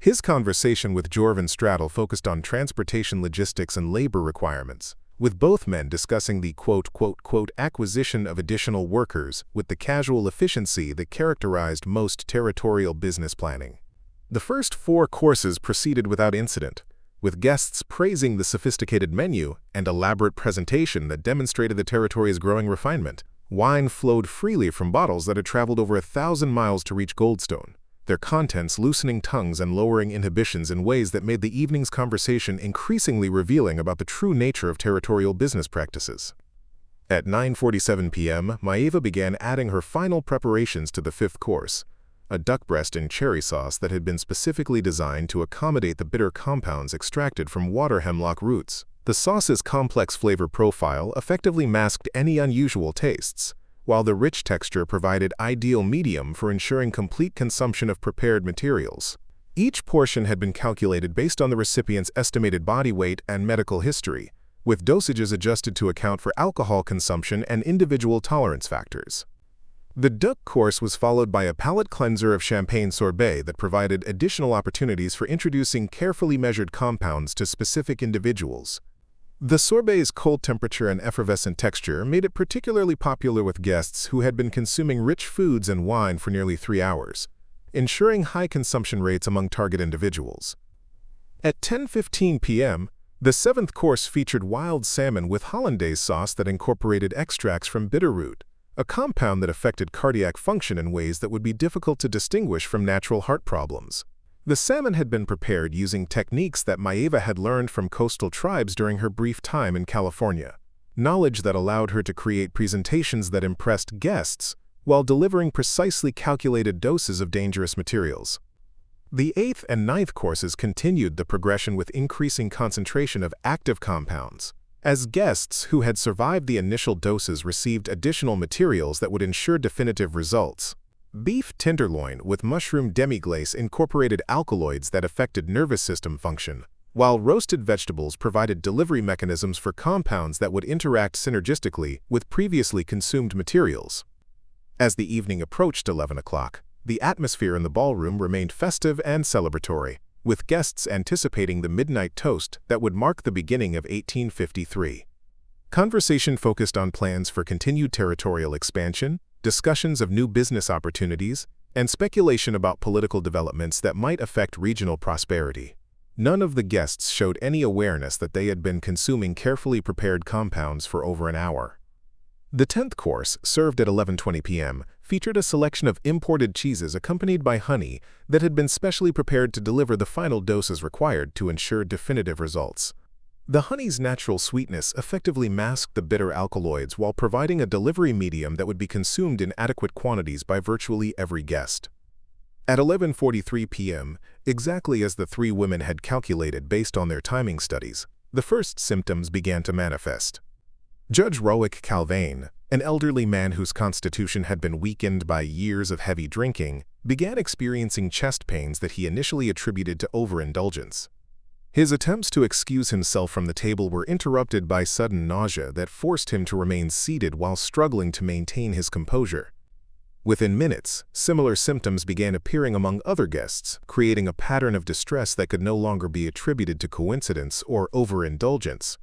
His conversation with Jorvan Straddle focused on transportation logistics and labor requirements, with both men discussing the "acquisition of additional workers" with the casual efficiency that characterized most territorial business planning. The first 4 courses proceeded without incident, with guests praising the sophisticated menu and elaborate presentation that demonstrated the territory's growing refinement. Wine flowed freely from bottles that had traveled over 1,000 miles to reach Goldstone, their contents loosening tongues and lowering inhibitions in ways that made the evening's conversation increasingly revealing about the true nature of territorial business practices. At 9:47 p.m., Maeva began adding her final preparations to the 5th course, a duck breast in cherry sauce that had been specifically designed to accommodate the bitter compounds extracted from water hemlock roots. The sauce's complex flavor profile effectively masked any unusual tastes, while the rich texture provided ideal medium for ensuring complete consumption of prepared materials. Each portion had been calculated based on the recipient's estimated body weight and medical history, with dosages adjusted to account for alcohol consumption and individual tolerance factors. The duck course was followed by a palate cleanser of champagne sorbet that provided additional opportunities for introducing carefully measured compounds to specific individuals. The sorbet's cold temperature and effervescent texture made it particularly popular with guests who had been consuming rich foods and wine for nearly 3 hours, ensuring high consumption rates among target individuals. At 10:15 p.m., the 7th course featured wild salmon with hollandaise sauce that incorporated extracts from bitterroot, a compound that affected cardiac function in ways that would be difficult to distinguish from natural heart problems. The salmon had been prepared using techniques that Maeva had learned from coastal tribes during her brief time in California, knowledge that allowed her to create presentations that impressed guests while delivering precisely calculated doses of dangerous materials. The 8th and 9th courses continued the progression with increasing concentration of active compounds, as guests who had survived the initial doses received additional materials that would ensure definitive results. Beef tenderloin with mushroom demi-glace incorporated alkaloids that affected nervous system function, while roasted vegetables provided delivery mechanisms for compounds that would interact synergistically with previously consumed materials. As the evening approached 11 o'clock, the atmosphere in the ballroom remained festive and celebratory, with guests anticipating the midnight toast that would mark the beginning of 1853. Conversation focused on plans for continued territorial expansion, discussions of new business opportunities, and speculation about political developments that might affect regional prosperity. None of the guests showed any awareness that they had been consuming carefully prepared compounds for over an hour. The 10th course, served at 11:20 p.m., featured a selection of imported cheeses accompanied by honey that had been specially prepared to deliver the final doses required to ensure definitive results. The honey's natural sweetness effectively masked the bitter alkaloids while providing a delivery medium that would be consumed in adequate quantities by virtually every guest. At 11:43 p.m., exactly as the 3 women had calculated based on their timing studies, the first symptoms began to manifest. Judge Roic Calvain, an elderly man whose constitution had been weakened by years of heavy drinking, began experiencing chest pains that he initially attributed to overindulgence. His attempts to excuse himself from the table were interrupted by sudden nausea that forced him to remain seated while struggling to maintain his composure. Within minutes, similar symptoms began appearing among other guests, creating a pattern of distress that could no longer be attributed to coincidence or overindulgence.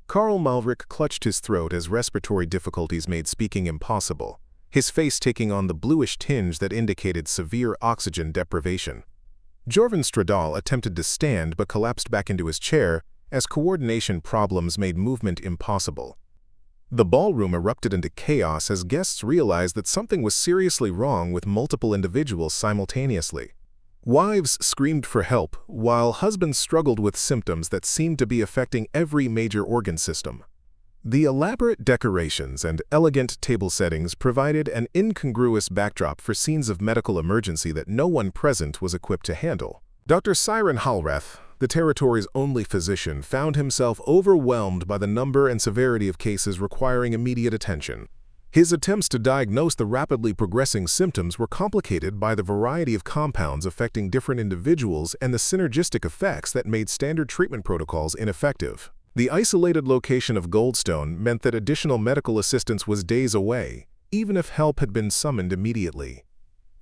Karl Malrich clutched his throat as respiratory difficulties made speaking impossible, his face taking on the bluish tinge that indicated severe oxygen deprivation. Jorvan Straddle attempted to stand but collapsed back into his chair as coordination problems made movement impossible. The ballroom erupted into chaos as guests realized that something was seriously wrong with multiple individuals simultaneously. Wives screamed for help, while husbands struggled with symptoms that seemed to be affecting every major organ system. The elaborate decorations and elegant table settings provided an incongruous backdrop for scenes of medical emergency that no one present was equipped to handle. Dr. Siren Hallrath, the territory's only physician, found himself overwhelmed by the number and severity of cases requiring immediate attention. His attempts to diagnose the rapidly progressing symptoms were complicated by the variety of compounds affecting different individuals and the synergistic effects that made standard treatment protocols ineffective. The isolated location of Goldstone meant that additional medical assistance was days away, even if help had been summoned immediately.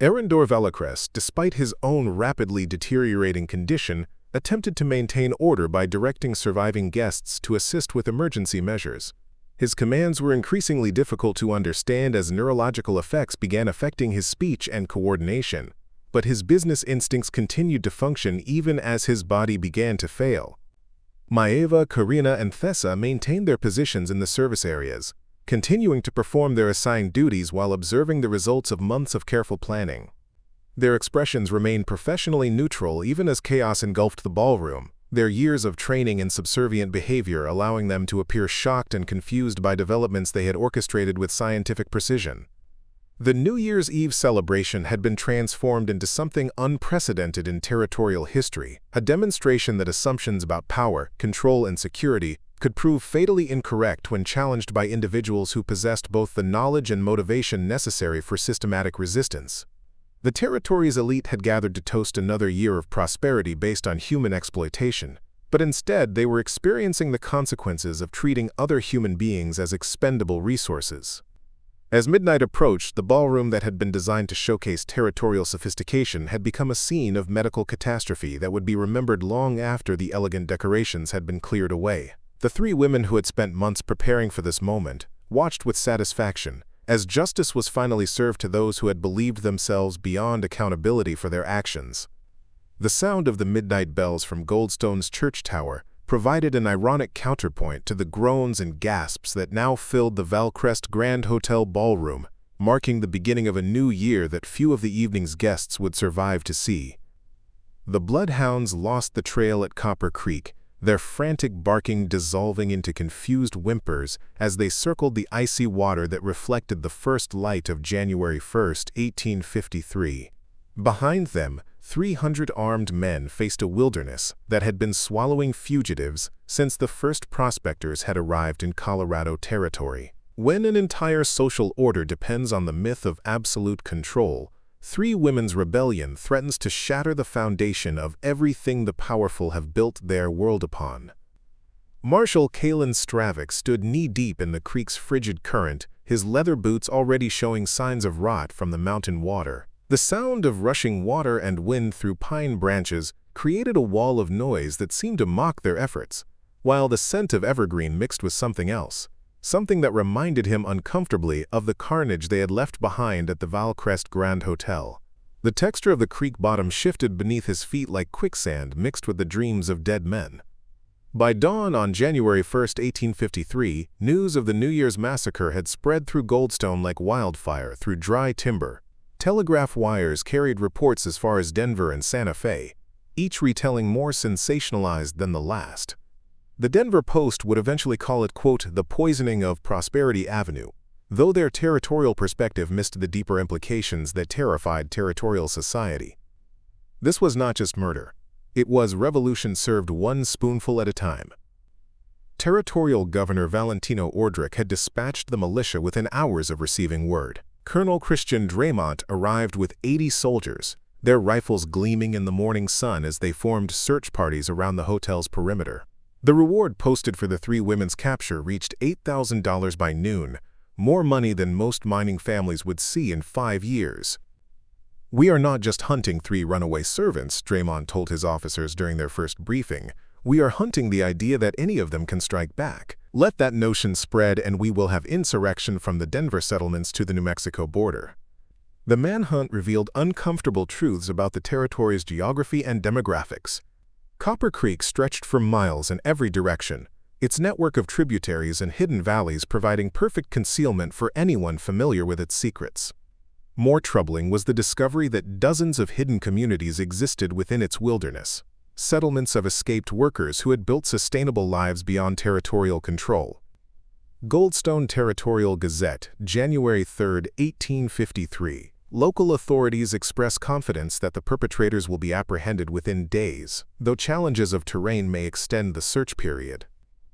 Arendor Valacres, despite his own rapidly deteriorating condition, attempted to maintain order by directing surviving guests to assist with emergency measures. His commands were increasingly difficult to understand as neurological effects began affecting his speech and coordination, but his business instincts continued to function even as his body began to fail. Maeva, Corinna, and Thessa maintained their positions in the service areas, continuing to perform their assigned duties while observing the results of months of careful planning. Their expressions remained professionally neutral even as chaos engulfed the ballroom, their years of training in subservient behavior allowing them to appear shocked and confused by developments they had orchestrated with scientific precision. The New Year's Eve celebration had been transformed into something unprecedented in territorial history, a demonstration that assumptions about power, control, and security could prove fatally incorrect when challenged by individuals who possessed both the knowledge and motivation necessary for systematic resistance. The territory's elite had gathered to toast another year of prosperity based on human exploitation, but instead they were experiencing the consequences of treating other human beings as expendable resources. As midnight approached, the ballroom that had been designed to showcase territorial sophistication had become a scene of medical catastrophe that would be remembered long after the elegant decorations had been cleared away. The three women who had spent months preparing for this moment watched with satisfaction as justice was finally served to those who had believed themselves beyond accountability for their actions. The sound of the midnight bells from Goldstone's church tower provided an ironic counterpoint to the groans and gasps that now filled the Valcrest Grand Hotel ballroom, marking the beginning of a new year that few of the evening's guests would survive to see. The bloodhounds lost the trail at Copper Creek, their frantic barking dissolving into confused whimpers as they circled the icy water that reflected the first light of January 1, 1853. Behind them, 300 armed men faced a wilderness that had been swallowing fugitives since the first prospectors had arrived in Colorado territory. When an entire social order depends on the myth of absolute control, Three Women's Rebellion threatens to shatter the foundation of everything the powerful have built their world upon. Marshal Kalen Stravik stood knee-deep in the creek's frigid current, his leather boots already showing signs of rot from the mountain water. The sound of rushing water and wind through pine branches created a wall of noise that seemed to mock their efforts, while the scent of evergreen mixed with something else, something that reminded him uncomfortably of the carnage they had left behind at the Valcrest Grand Hotel. The texture of the creek bottom shifted beneath his feet like quicksand mixed with the dreams of dead men. By dawn on January 1, 1853, news of the New Year's massacre had spread through Goldstone like wildfire through dry timber. Telegraph wires carried reports as far as Denver and Santa Fe, each retelling more sensationalized than the last. The Denver Post would eventually call it, quote, the poisoning of Prosperity Avenue, though their territorial perspective missed the deeper implications that terrified territorial society. This was not just murder. It was revolution served one spoonful at a time. Territorial Governor Valentino Ordric had dispatched the militia within hours of receiving word. Colonel Christian Draymont arrived with 80 soldiers, their rifles gleaming in the morning sun as they formed search parties around the hotel's perimeter. The reward posted for the three women's capture reached $8,000 by noon, more money than most mining families would see in 5 years. "We are not just hunting 3 runaway servants," Draymond told his officers during their first briefing. "We are hunting the idea that any of them can strike back. Let that notion spread and we will have insurrection from the Denver settlements to the New Mexico border." The manhunt revealed uncomfortable truths about the territory's geography and demographics. Copper Creek stretched for miles in every direction, its network of tributaries and hidden valleys providing perfect concealment for anyone familiar with its secrets. More troubling was the discovery that dozens of hidden communities existed within its wilderness, settlements of escaped workers who had built sustainable lives beyond territorial control. Goldstone Territorial Gazette, January 3, 1853. Local authorities express confidence that the perpetrators will be apprehended within days, though challenges of terrain may extend the search period.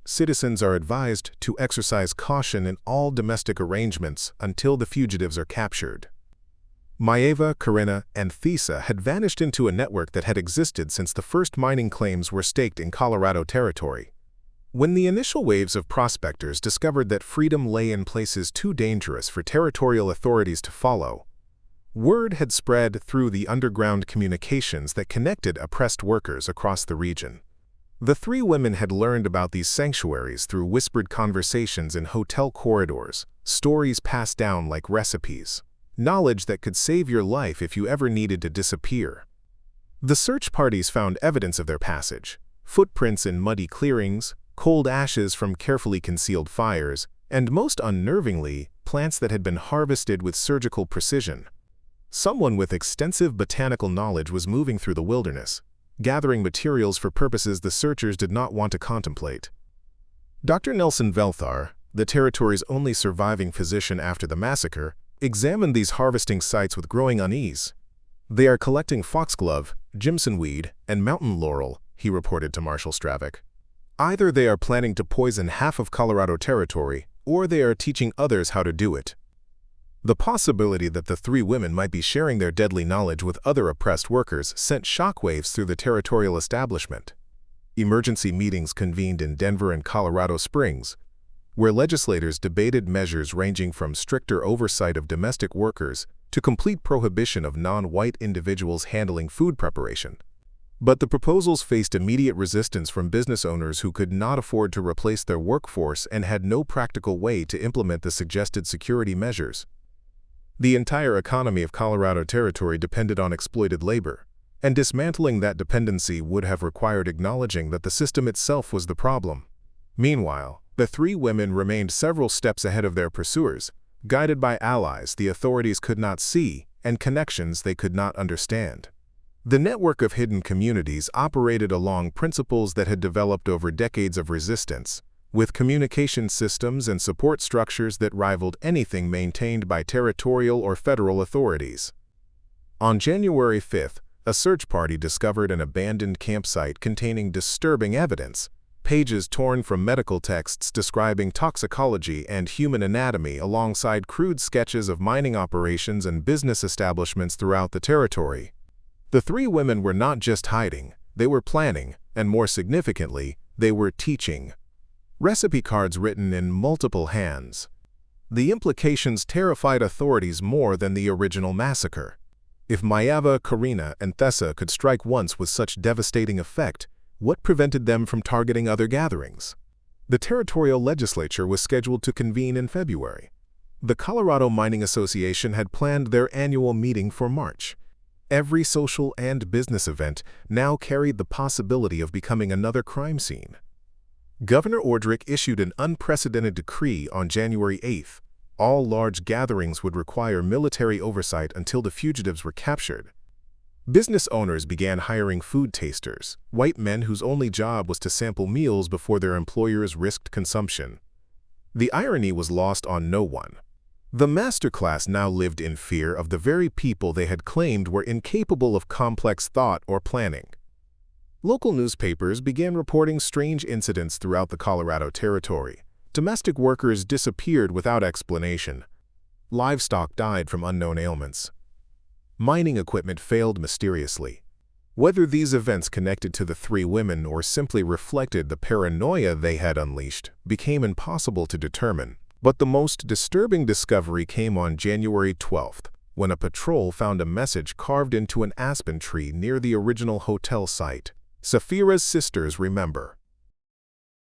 Citizens are advised to exercise caution in all domestic arrangements until the fugitives are captured. Maeva, Corinna, and Thessa had vanished into a network that had existed since the first mining claims were staked in Colorado territory. When the initial waves of prospectors discovered that freedom lay in places too dangerous for territorial authorities to follow, Word had spread through the underground communications that connected oppressed workers across the region. The three women had learned about these sanctuaries through whispered conversations in hotel corridors, stories passed down like recipes, knowledge that could save your life if you ever needed to disappear. The search parties found evidence of their passage: footprints in muddy clearings, cold ashes from carefully concealed fires, and most unnervingly, plants that had been harvested with surgical precision. Someone with extensive botanical knowledge was moving through the wilderness, gathering materials for purposes the searchers did not want to contemplate. Dr. Nelson Velthar, the territory's only surviving physician after the massacre, examined these harvesting sites with growing unease. "They are collecting foxglove, jimsonweed, and mountain laurel," he reported to Marshal Stravik. "Either they are planning to poison half of Colorado territory, or they are teaching others how to do it." The possibility that the three women might be sharing their deadly knowledge with other oppressed workers sent shockwaves through the territorial establishment. Emergency meetings convened in Denver and Colorado Springs, where legislators debated measures ranging from stricter oversight of domestic workers to complete prohibition of non-white individuals handling food preparation. But the proposals faced immediate resistance from business owners who could not afford to replace their workforce and had no practical way to implement the suggested security measures. The entire economy of Colorado Territory depended on exploited labor, and dismantling that dependency would have required acknowledging that the system itself was the problem. Meanwhile, the three women remained several steps ahead of their pursuers, guided by allies the authorities could not see and connections they could not understand. The network of hidden communities operated along principles that had developed over decades of resistance, with communication systems and support structures that rivaled anything maintained by territorial or federal authorities. On January 5th, a search party discovered an abandoned campsite containing disturbing evidence, pages torn from medical texts describing toxicology and human anatomy alongside crude sketches of mining operations and business establishments throughout the territory. The three women were not just hiding, they were planning, and more significantly, they were teaching. Recipe cards written in multiple hands. The implications terrified authorities more than the original massacre. If Maeva, Corinna, and Thessa could strike once with such devastating effect, what prevented them from targeting other gatherings? The territorial legislature was scheduled to convene in February. The Colorado Mining Association had planned their annual meeting for March. Every social and business event now carried the possibility of becoming another crime scene. Governor Ordrick issued an unprecedented decree on January 8th. All large gatherings would require military oversight until the fugitives were captured. Business owners began hiring food tasters, white men whose only job was to sample meals before their employers risked consumption. The irony was lost on no one. The masterclass now lived in fear of the very people they had claimed were incapable of complex thought or planning. Local newspapers began reporting strange incidents throughout the Colorado Territory. Domestic workers disappeared without explanation. Livestock died from unknown ailments. Mining equipment failed mysteriously. Whether these events connected to the three women or simply reflected the paranoia they had unleashed became impossible to determine. But the most disturbing discovery came on January 12th, when a patrol found a message carved into an aspen tree near the original hotel site. Sapphira's sisters remember.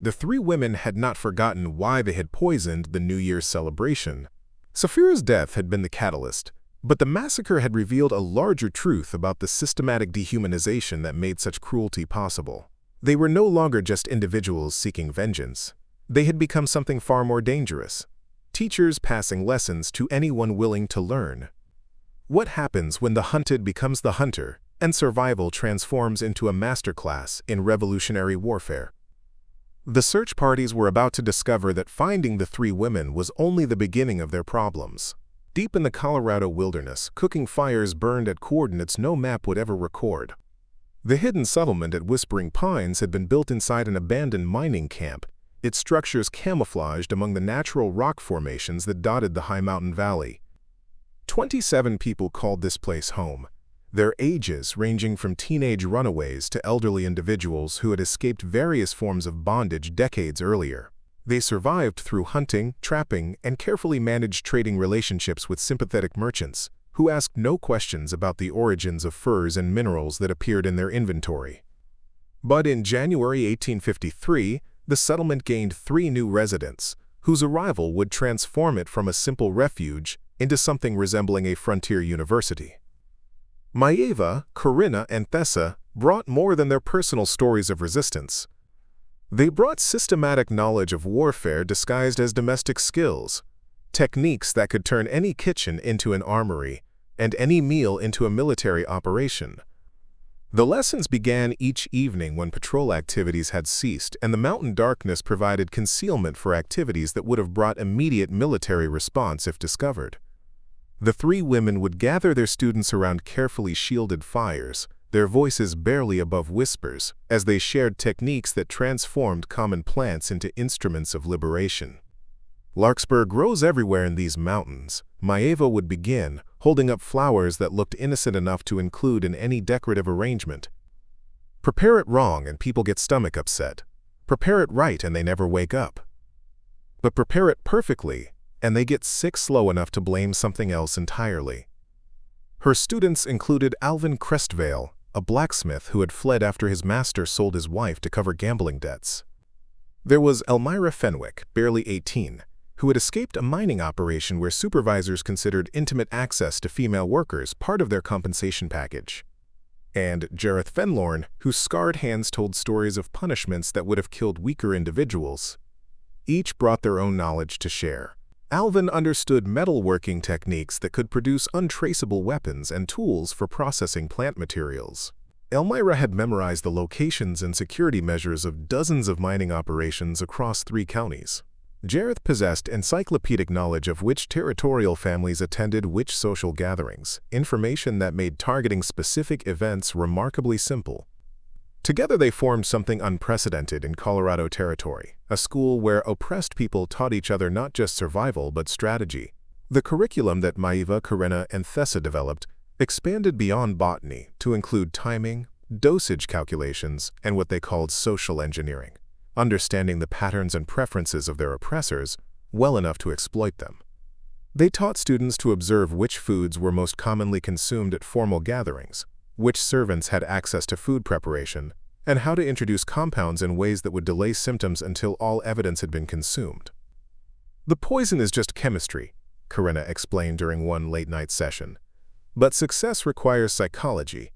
The three women had not forgotten why they had poisoned the New Year's celebration. Sapphira's death had been the catalyst, but the massacre had revealed a larger truth about the systematic dehumanization that made such cruelty possible. They were no longer just individuals seeking vengeance. They had become something far more dangerous. Teachers passing lessons to anyone willing to learn. What happens when the hunted becomes the hunter, and survival transforms into a masterclass in revolutionary warfare? The search parties were about to discover that finding the three women was only the beginning of their problems. Deep in the Colorado wilderness, cooking fires burned at coordinates no map would ever record. The hidden settlement at Whispering Pines had been built inside an abandoned mining camp, its structures camouflaged among the natural rock formations that dotted the high mountain valley. 27 people called this place home, their ages ranging from teenage runaways to elderly individuals who had escaped various forms of bondage decades earlier. They survived through hunting, trapping, and carefully managed trading relationships with sympathetic merchants, who asked no questions about the origins of furs and minerals that appeared in their inventory. But in January 1853, the settlement gained 3 new residents, whose arrival would transform it from a simple refuge into something resembling a frontier university. Maeva, Corinna, and Thessa brought more than their personal stories of resistance. They brought systematic knowledge of warfare disguised as domestic skills, techniques that could turn any kitchen into an armory and any meal into a military operation. The lessons began each evening when patrol activities had ceased, and the mountain darkness provided concealment for activities that would have brought immediate military response if discovered. The 3 women would gather their students around carefully shielded fires, their voices barely above whispers, as they shared techniques that transformed common plants into instruments of liberation. Larkspur grows everywhere in these mountains. Maeva would begin, holding up flowers that looked innocent enough to include in any decorative arrangement. Prepare it wrong and people get stomach upset. Prepare it right and they never wake up. But prepare it perfectly and they get sick slow enough to blame something else entirely. Her students included Alvin Crestvale, a blacksmith who had fled after his master sold his wife to cover gambling debts. There was Elmira Fenwick, barely 18, who had escaped a mining operation where supervisors considered intimate access to female workers part of their compensation package. And Jareth Fenlorn, whose scarred hands told stories of punishments that would have killed weaker individuals. Each brought their own knowledge to share. Alvin understood metalworking techniques that could produce untraceable weapons and tools for processing plant materials. Elmira had memorized the locations and security measures of dozens of mining operations across 3 counties. Jareth possessed encyclopedic knowledge of which territorial families attended which social gatherings, information that made targeting specific events remarkably simple. Together they formed something unprecedented in Colorado Territory, a school where oppressed people taught each other not just survival but strategy. The curriculum that Maeva, Corinna, and Thessa developed expanded beyond botany to include timing, dosage calculations, and what they called social engineering, understanding the patterns and preferences of their oppressors well enough to exploit them. They taught students to observe which foods were most commonly consumed at formal gatherings, which servants had access to food preparation, and how to introduce compounds in ways that would delay symptoms until all evidence had been consumed. "The poison is just chemistry," Corinna explained during one late-night session. "But success requires psychology.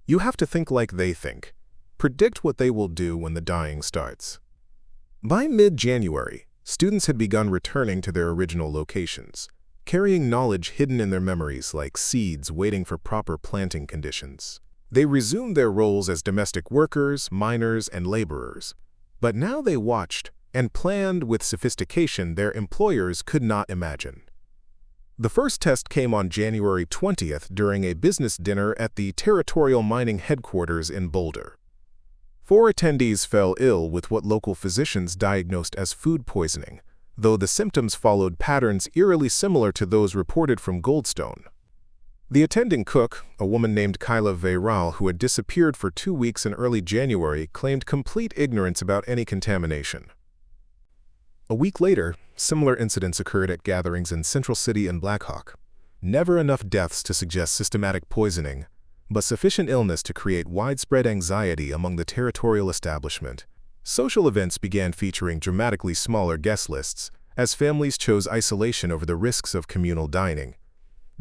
You have to think like they think. Predict what they will do when the dying starts." By mid-January, students had begun returning to their original locations, carrying knowledge hidden in their memories like seeds waiting for proper planting conditions. They resumed their roles as domestic workers, miners, and laborers. But now they watched and planned with sophistication their employers could not imagine. The first test came on January 20th during a business dinner at the Territorial Mining Headquarters in Boulder. 4 attendees fell ill with what local physicians diagnosed as food poisoning, though the symptoms followed patterns eerily similar to those reported from Goldstone. The attending cook, a woman named Kyla Veyral, who had disappeared for 2 weeks in early January, claimed complete ignorance about any contamination. A week later, similar incidents occurred at gatherings in Central City and Blackhawk. Never enough deaths to suggest systematic poisoning, but sufficient illness to create widespread anxiety among the territorial establishment. Social events began featuring dramatically smaller guest lists, as families chose isolation over the risks of communal dining.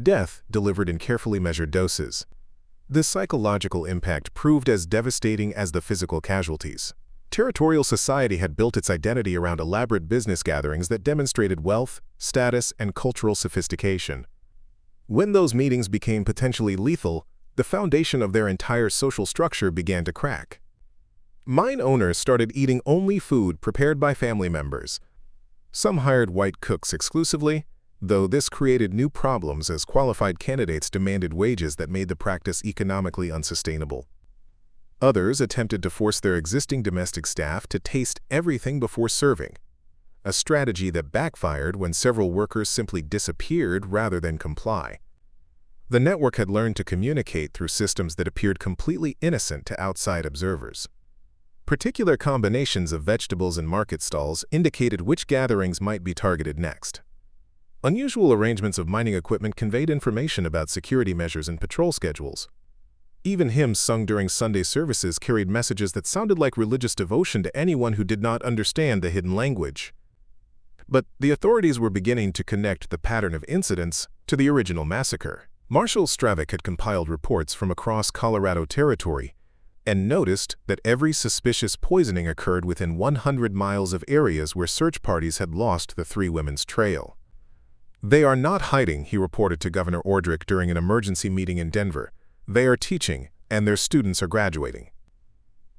Death delivered in carefully measured doses. This psychological impact proved as devastating as the physical casualties. Territorial society had built its identity around elaborate business gatherings that demonstrated wealth, status, and cultural sophistication. When those meetings became potentially lethal, the foundation of their entire social structure began to crack. Mine owners started eating only food prepared by family members. Some hired white cooks exclusively, though this created new problems as qualified candidates demanded wages that made the practice economically unsustainable. Others attempted to force their existing domestic staff to taste everything before serving, a strategy that backfired when several workers simply disappeared rather than comply. The network had learned to communicate through systems that appeared completely innocent to outside observers. Particular combinations of vegetables and market stalls indicated which gatherings might be targeted next. Unusual arrangements of mining equipment conveyed information about security measures and patrol schedules. Even hymns sung during Sunday services carried messages that sounded like religious devotion to anyone who did not understand the hidden language. But the authorities were beginning to connect the pattern of incidents to the original massacre. Marshal Stravik had compiled reports from across Colorado territory and noticed that every suspicious poisoning occurred within 100 miles of areas where search parties had lost the three women's trail. "They are not hiding," he reported to Governor Ordrick during an emergency meeting in Denver. "They are teaching, and their students are graduating."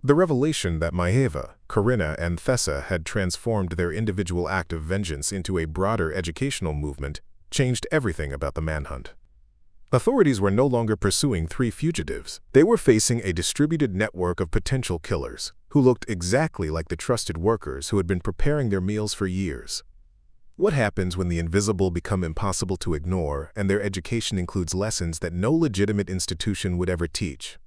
The revelation that Maeva, Corinna, and Thessa had transformed their individual act of vengeance into a broader educational movement changed everything about the manhunt. Authorities were no longer pursuing three fugitives. They were facing a distributed network of potential killers who looked exactly like the trusted workers who had been preparing their meals for years. What happens when the invisible become impossible to ignore and their education includes lessons that no legitimate institution would ever teach?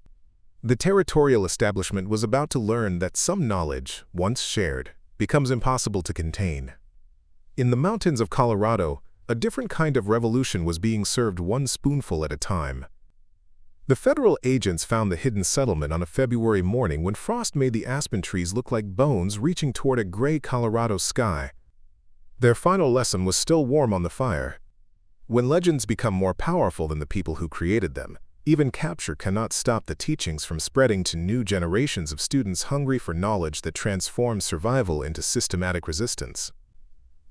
The territorial establishment was about to learn that some knowledge, once shared, becomes impossible to contain. In the mountains of Colorado, a different kind of revolution was being served one spoonful at a time. The federal agents found the hidden settlement on a February morning when frost made the aspen trees look like bones reaching toward a gray Colorado sky. Their final lesson was still warm on the fire. When legends become more powerful than the people who created them, even capture cannot stop the teachings from spreading to new generations of students hungry for knowledge that transforms survival into systematic resistance.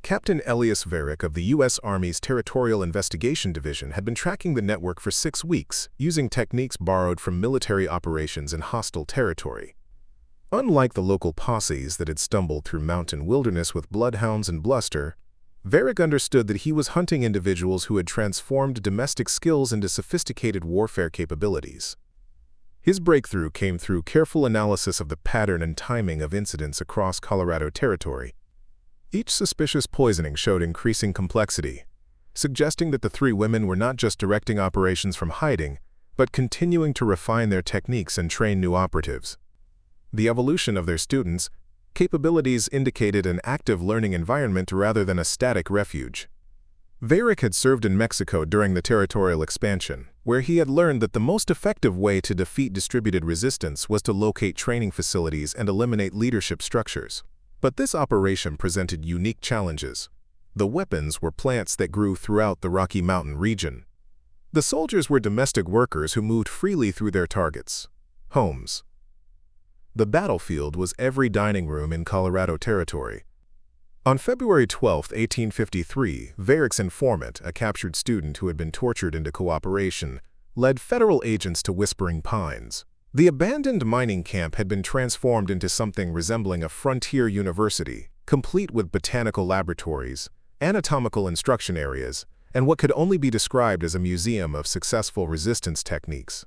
Captain Elias Varick of the U.S. Army's Territorial Investigation Division had been tracking the network for 6 weeks, using techniques borrowed from military operations in hostile territory. Unlike the local posses that had stumbled through mountain wilderness with bloodhounds and bluster, Varick understood that he was hunting individuals who had transformed domestic skills into sophisticated warfare capabilities. His breakthrough came through careful analysis of the pattern and timing of incidents across Colorado territory. Each suspicious poisoning showed increasing complexity, suggesting that the three women were not just directing operations from hiding, but continuing to refine their techniques and train new operatives. The evolution of their students' capabilities indicated an active learning environment rather than a static refuge. Varick had served in Mexico during the territorial expansion, where he had learned that the most effective way to defeat distributed resistance was to locate training facilities and eliminate leadership structures. But this operation presented unique challenges. The weapons were plants that grew throughout the Rocky Mountain region. The soldiers were domestic workers who moved freely through their targets, homes. The battlefield was every dining room in Colorado territory. On February 12, 1853, Varick's informant, a captured student who had been tortured into cooperation, led federal agents to Whispering Pines. The abandoned mining camp had been transformed into something resembling a frontier university, complete with botanical laboratories, anatomical instruction areas, and what could only be described as a museum of successful resistance techniques.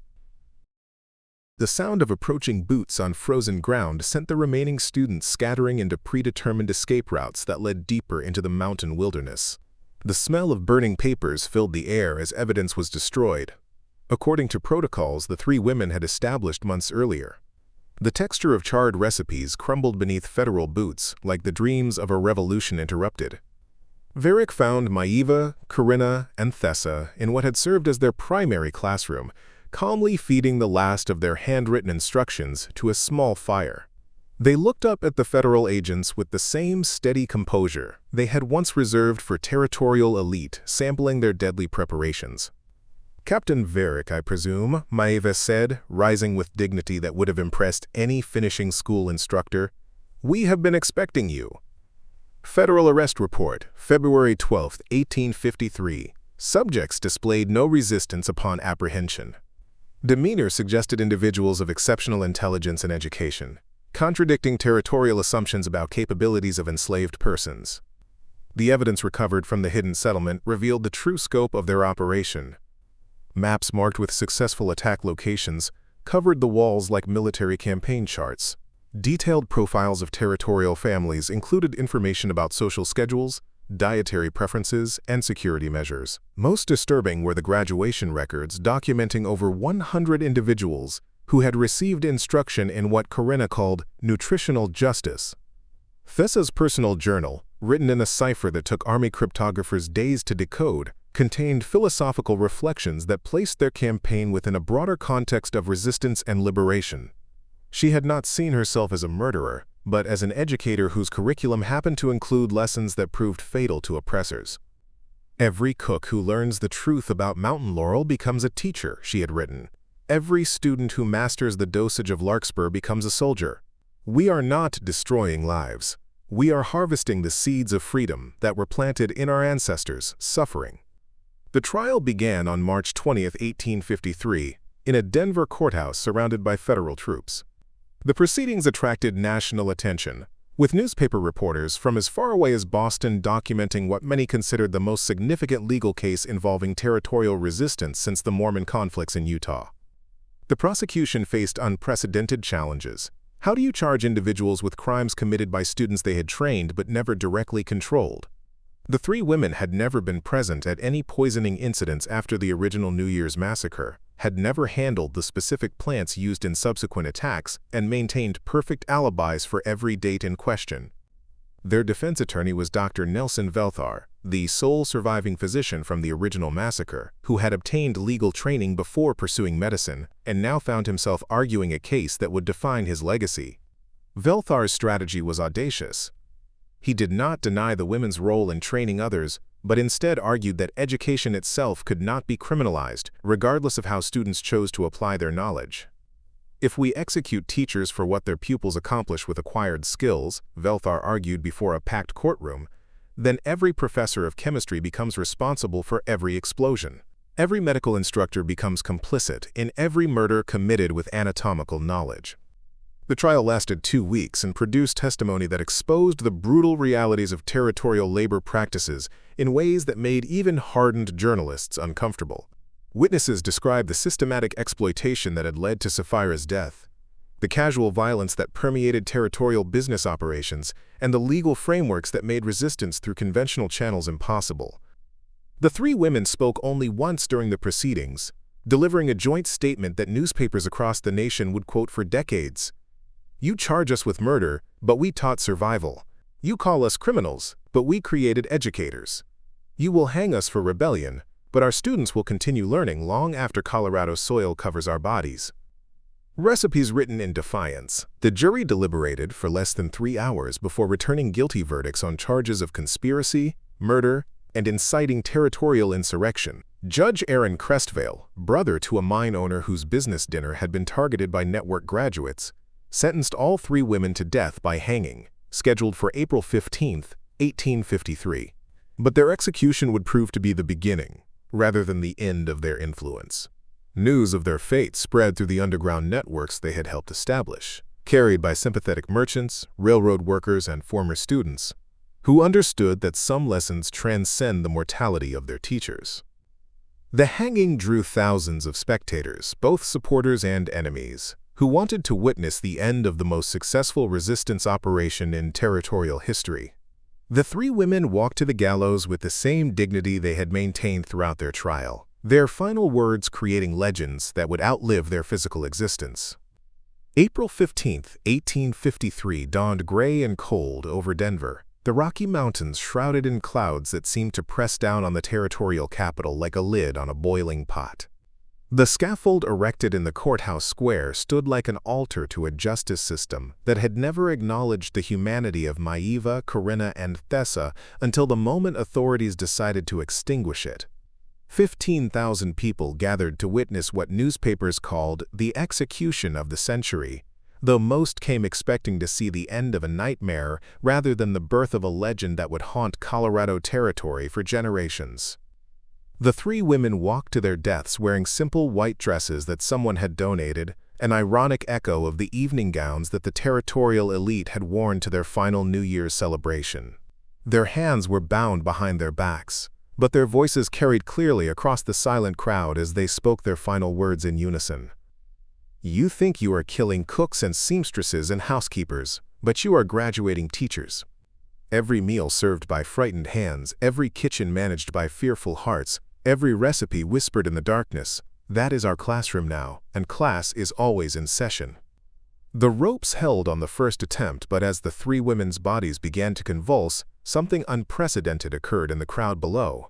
The sound of approaching boots on frozen ground sent the remaining students scattering into predetermined escape routes that led deeper into the mountain wilderness. The smell of burning papers filled the air as evidence was destroyed. According to protocols the three women had established months earlier. The texture of charred recipes crumbled beneath federal boots like the dreams of a revolution interrupted. Varick found Maeva, Corinna, and Thessa in what had served as their primary classroom, calmly feeding the last of their handwritten instructions to a small fire. They looked up at the federal agents with the same steady composure they had once reserved for territorial elite sampling their deadly preparations. "Captain Varick, I presume," Maeva said, rising with dignity that would have impressed any finishing school instructor. "We have been expecting you." Federal Arrest Report, February 12, 1853. Subjects displayed no resistance upon apprehension. Demeanor suggested individuals of exceptional intelligence and education, contradicting territorial assumptions about capabilities of enslaved persons. The evidence recovered from the hidden settlement revealed the true scope of their operation. Maps marked with successful attack locations covered the walls like military campaign charts. Detailed profiles of territorial families included information about social schedules, dietary preferences, and security measures. Most disturbing were the graduation records documenting over 100 individuals who had received instruction in what Corinna called nutritional justice. Thessa's personal journal, written in a cipher that took army cryptographers days to decode, contained philosophical reflections that placed their campaign within a broader context of resistance and liberation. She had not seen herself as a murderer, but as an educator whose curriculum happened to include lessons that proved fatal to oppressors. "Every cook who learns the truth about mountain laurel becomes a teacher," she had written. "Every student who masters the dosage of larkspur becomes a soldier. We are not destroying lives. We are harvesting the seeds of freedom that were planted in our ancestors' suffering." The trial began on March 20, 1853, in a Denver courthouse surrounded by federal troops. The proceedings attracted national attention, with newspaper reporters from as far away as Boston documenting what many considered the most significant legal case involving territorial resistance since the Mormon conflicts in Utah. The prosecution faced unprecedented challenges. How do you charge individuals with crimes committed by students they had trained but never directly controlled? The three women had never been present at any poisoning incidents after the original New Year's massacre, had never handled the specific plants used in subsequent attacks, and maintained perfect alibis for every date in question. Their defense attorney was Dr. Nelson Velthar, the sole surviving physician from the original massacre, who had obtained legal training before pursuing medicine, and now found himself arguing a case that would define his legacy. Velthar's strategy was audacious. He did not deny the women's role in training others, but instead argued that education itself could not be criminalized, regardless of how students chose to apply their knowledge. "If we execute teachers for what their pupils accomplish with acquired skills," Velthar argued before a packed courtroom, "then every professor of chemistry becomes responsible for every explosion. Every medical instructor becomes complicit in every murder committed with anatomical knowledge." The trial lasted 2 weeks and produced testimony that exposed the brutal realities of territorial labor practices in ways that made even hardened journalists uncomfortable. Witnesses described the systematic exploitation that had led to Sapphira's death, the casual violence that permeated territorial business operations, and the legal frameworks that made resistance through conventional channels impossible. The three women spoke only once during the proceedings, delivering a joint statement that newspapers across the nation would quote for decades. "You charge us with murder, but we taught survival. You call us criminals, but we created educators. You will hang us for rebellion, but our students will continue learning long after Colorado soil covers our bodies." Recipes written in defiance. The jury deliberated for less than 3 hours before returning guilty verdicts on charges of conspiracy, murder, and inciting territorial insurrection. Judge Aaron Crestvale, brother to a mine owner whose business dinner had been targeted by network graduates, sentenced all three women to death by hanging, scheduled for April 15, 1853. But their execution would prove to be the beginning, rather than the end of their influence. News of their fate spread through the underground networks they had helped establish, carried by sympathetic merchants, railroad workers, and former students, who understood that some lessons transcend the mortality of their teachers. The hanging drew thousands of spectators, both supporters and enemies, who wanted to witness the end of the most successful resistance operation in territorial history. The three women walked to the gallows with the same dignity they had maintained throughout their trial, their final words creating legends that would outlive their physical existence. April 15, 1853 dawned gray and cold over Denver, the Rocky Mountains shrouded in clouds that seemed to press down on the territorial capital like a lid on a boiling pot. The scaffold erected in the courthouse square stood like an altar to a justice system that had never acknowledged the humanity of Maeva, Corinna, and Thessa until the moment authorities decided to extinguish it. 15,000 people gathered to witness what newspapers called the execution of the century, though most came expecting to see the end of a nightmare rather than the birth of a legend that would haunt Colorado territory for generations. The three women walked to their deaths wearing simple white dresses that someone had donated, an ironic echo of the evening gowns that the territorial elite had worn to their final New Year's celebration. Their hands were bound behind their backs, but their voices carried clearly across the silent crowd as they spoke their final words in unison. "You think you are killing cooks and seamstresses and housekeepers, but you are graduating teachers. Every meal served by frightened hands, every kitchen managed by fearful hearts, every recipe whispered in the darkness, that is our classroom now, and class is always in session. The ropes held on the first attempt, but as the three women's bodies began to convulse, something unprecedented occurred in the crowd below.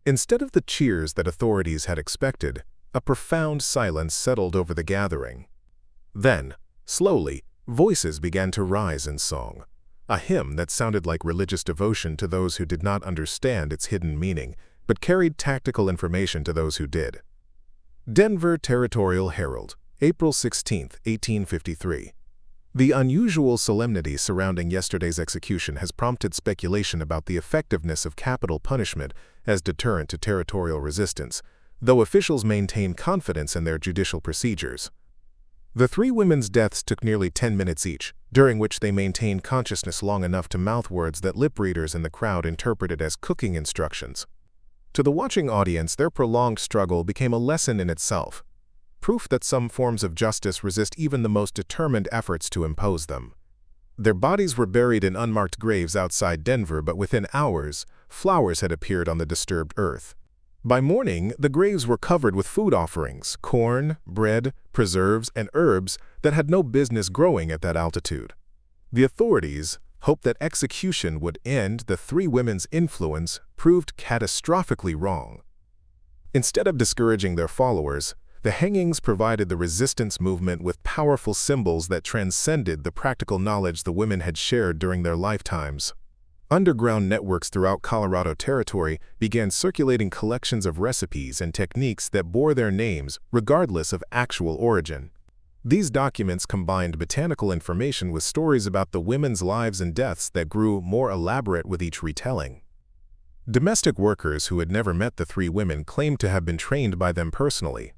Instead of the cheers that authorities had expected, a profound silence settled over the gathering. Then, slowly, voices began to rise in song, a hymn that sounded like religious devotion to those who did not understand its hidden meaning, but carried tactical information to those who did. Denver Territorial Herald, April 16, 1853. The unusual solemnity surrounding yesterday's execution has prompted speculation about the effectiveness of capital punishment as deterrent to territorial resistance, though officials maintain confidence in their judicial procedures. The three women's deaths took nearly 10 minutes each, during which they maintained consciousness long enough to mouth words that lip readers in the crowd interpreted as cooking instructions. To the watching audience, their prolonged struggle became a lesson in itself, proof that some forms of justice resist even the most determined efforts to impose them. Their bodies were buried in unmarked graves outside Denver, but within hours, flowers had appeared on the disturbed earth. By morning, the graves were covered with food offerings, corn, bread, preserves, and herbs that had no business growing at that altitude. The authorities hoped that execution would end the three women's influence, proved catastrophically wrong. Instead of discouraging their followers, the hangings provided the resistance movement with powerful symbols that transcended the practical knowledge the women had shared during their lifetimes. Underground networks throughout Colorado Territory began circulating collections of recipes and techniques that bore their names regardless of actual origin. These documents combined botanical information with stories about the women's lives and deaths that grew more elaborate with each retelling. Domestic workers who had never met the three women claimed to have been trained by them personally.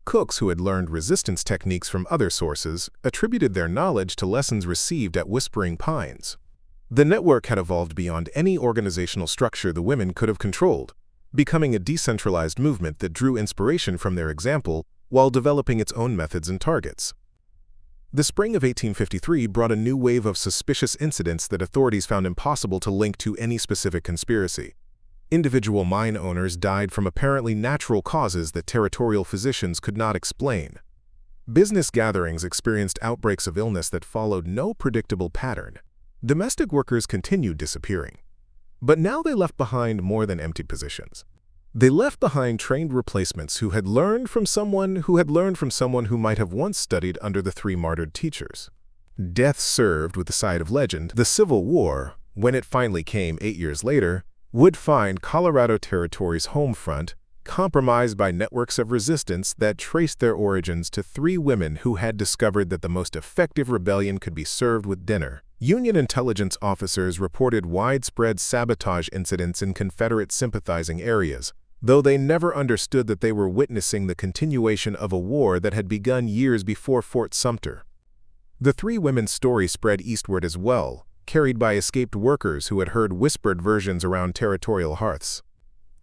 Cooks who had learned resistance techniques from other sources attributed their knowledge to lessons received at Whispering Pines. The network had evolved beyond any organizational structure the women could have controlled, becoming a decentralized movement that drew inspiration from their example while developing its own methods and targets. The spring of 1853 brought a new wave of suspicious incidents that authorities found impossible to link to any specific conspiracy. Individual mine owners died from apparently natural causes that territorial physicians could not explain. Business gatherings experienced outbreaks of illness that followed no predictable pattern. Domestic workers continued disappearing. But now they left behind more than empty positions. They left behind trained replacements who had learned from someone who might have once studied under the three martyred teachers. Death served with the side of legend. The Civil War, when it finally came 8 years later, would find Colorado Territory's home front compromised by networks of resistance that traced their origins to three women who had discovered that the most effective rebellion could be served with dinner. Union intelligence officers reported widespread sabotage incidents in Confederate sympathizing areas, though they never understood that they were witnessing the continuation of a war that had begun years before Fort Sumter. The three women's story spread eastward as well, carried by escaped workers who had heard whispered versions around territorial hearths.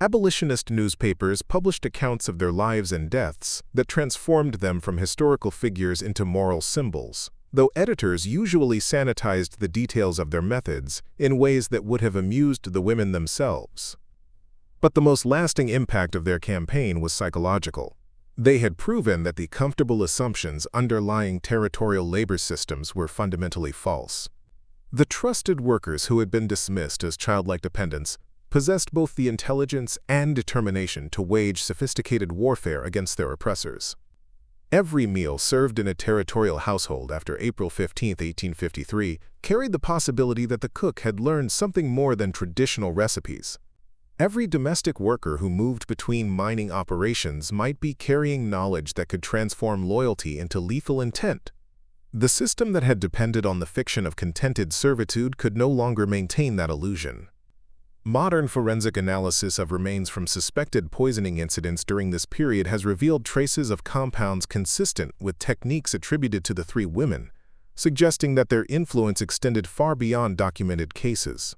Abolitionist newspapers published accounts of their lives and deaths that transformed them from historical figures into moral symbols, though editors usually sanitized the details of their methods in ways that would have amused the women themselves. But the most lasting impact of their campaign was psychological. They had proven that the comfortable assumptions underlying territorial labor systems were fundamentally false. The trusted workers who had been dismissed as childlike dependents possessed both the intelligence and determination to wage sophisticated warfare against their oppressors. Every meal served in a territorial household after April 15, 1853, carried the possibility that the cook had learned something more than traditional recipes. Every domestic worker who moved between mining operations might be carrying knowledge that could transform loyalty into lethal intent. The system that had depended on the fiction of contented servitude could no longer maintain that illusion. Modern forensic analysis of remains from suspected poisoning incidents during this period has revealed traces of compounds consistent with techniques attributed to the three women, suggesting that their influence extended far beyond documented cases.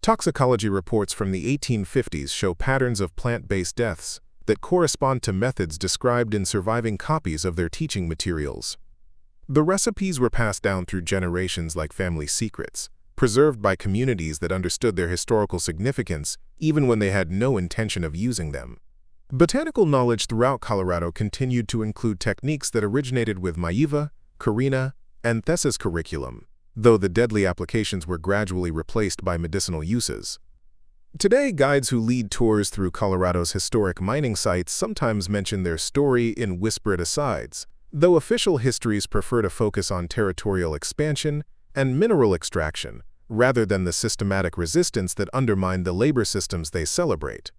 Toxicology reports from the 1850s show patterns of plant-based deaths that correspond to methods described in surviving copies of their teaching materials. The recipes were passed down through generations like family secrets, preserved by communities that understood their historical significance even when they had no intention of using them. Botanical knowledge throughout Colorado continued to include techniques that originated with Maeva, Corinna, and Thessa's curriculum, though the deadly applications were gradually replaced by medicinal uses. Today, guides who lead tours through Colorado's historic mining sites sometimes mention their story in whispered asides, though official histories prefer to focus on territorial expansion and mineral extraction, rather than the systematic resistance that undermined the labor systems they celebrate.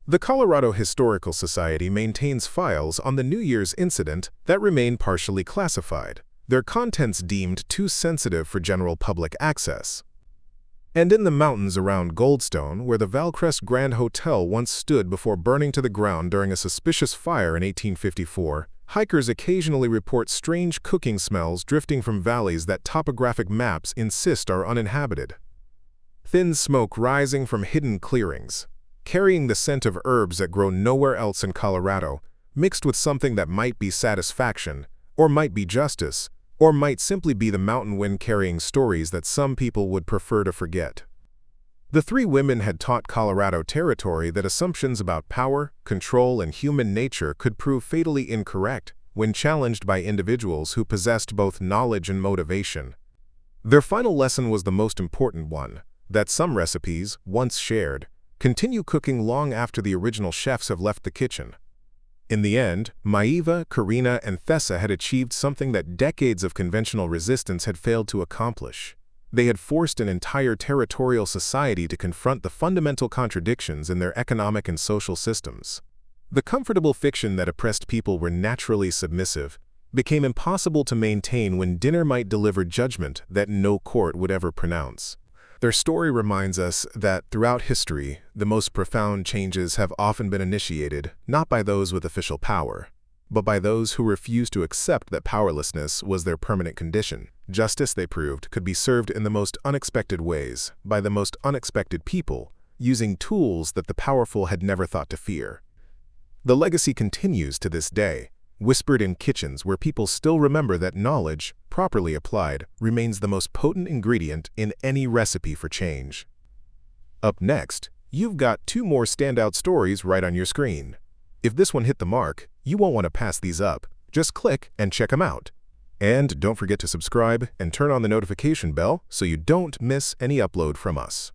The Colorado Historical Society maintains files on the New Year's incident that remain partially classified, their contents deemed too sensitive for general public access. And in the mountains around Goldstone, where the Valcrest Grand Hotel once stood before burning to the ground during a suspicious fire in 1854, hikers occasionally report strange cooking smells drifting from valleys that topographic maps insist are uninhabited. Thin smoke rising from hidden clearings, carrying the scent of herbs that grow nowhere else in Colorado, mixed with something that might be satisfaction, or might be justice, or might simply be the mountain wind carrying stories that some people would prefer to forget. The three women had taught Colorado territory that assumptions about power, control, and human nature could prove fatally incorrect when challenged by individuals who possessed both knowledge and motivation. Their final lesson was the most important one, that some recipes, once shared, continue cooking long after the original chefs have left the kitchen. In the end, Maeva, Corinna, and Thessa had achieved something that decades of conventional resistance had failed to accomplish. They had forced an entire territorial society to confront the fundamental contradictions in their economic and social systems. The comfortable fiction that oppressed people were naturally submissive became impossible to maintain when dynamite delivered judgment that no court would ever pronounce. Their story reminds us that throughout history, the most profound changes have often been initiated not by those with official power, but by those who refused to accept that powerlessness was their permanent condition. Justice, they proved, could be served in the most unexpected ways, by the most unexpected people, using tools that the powerful had never thought to fear. The legacy continues to this day, whispered in kitchens where people still remember that knowledge, properly applied, remains the most potent ingredient in any recipe for change. Up next, you've got two more standout stories right on your screen. If this one hit the mark, you won't want to pass these up. Just click and check them out. And don't forget to subscribe and turn on the notification bell so you don't miss any upload from us.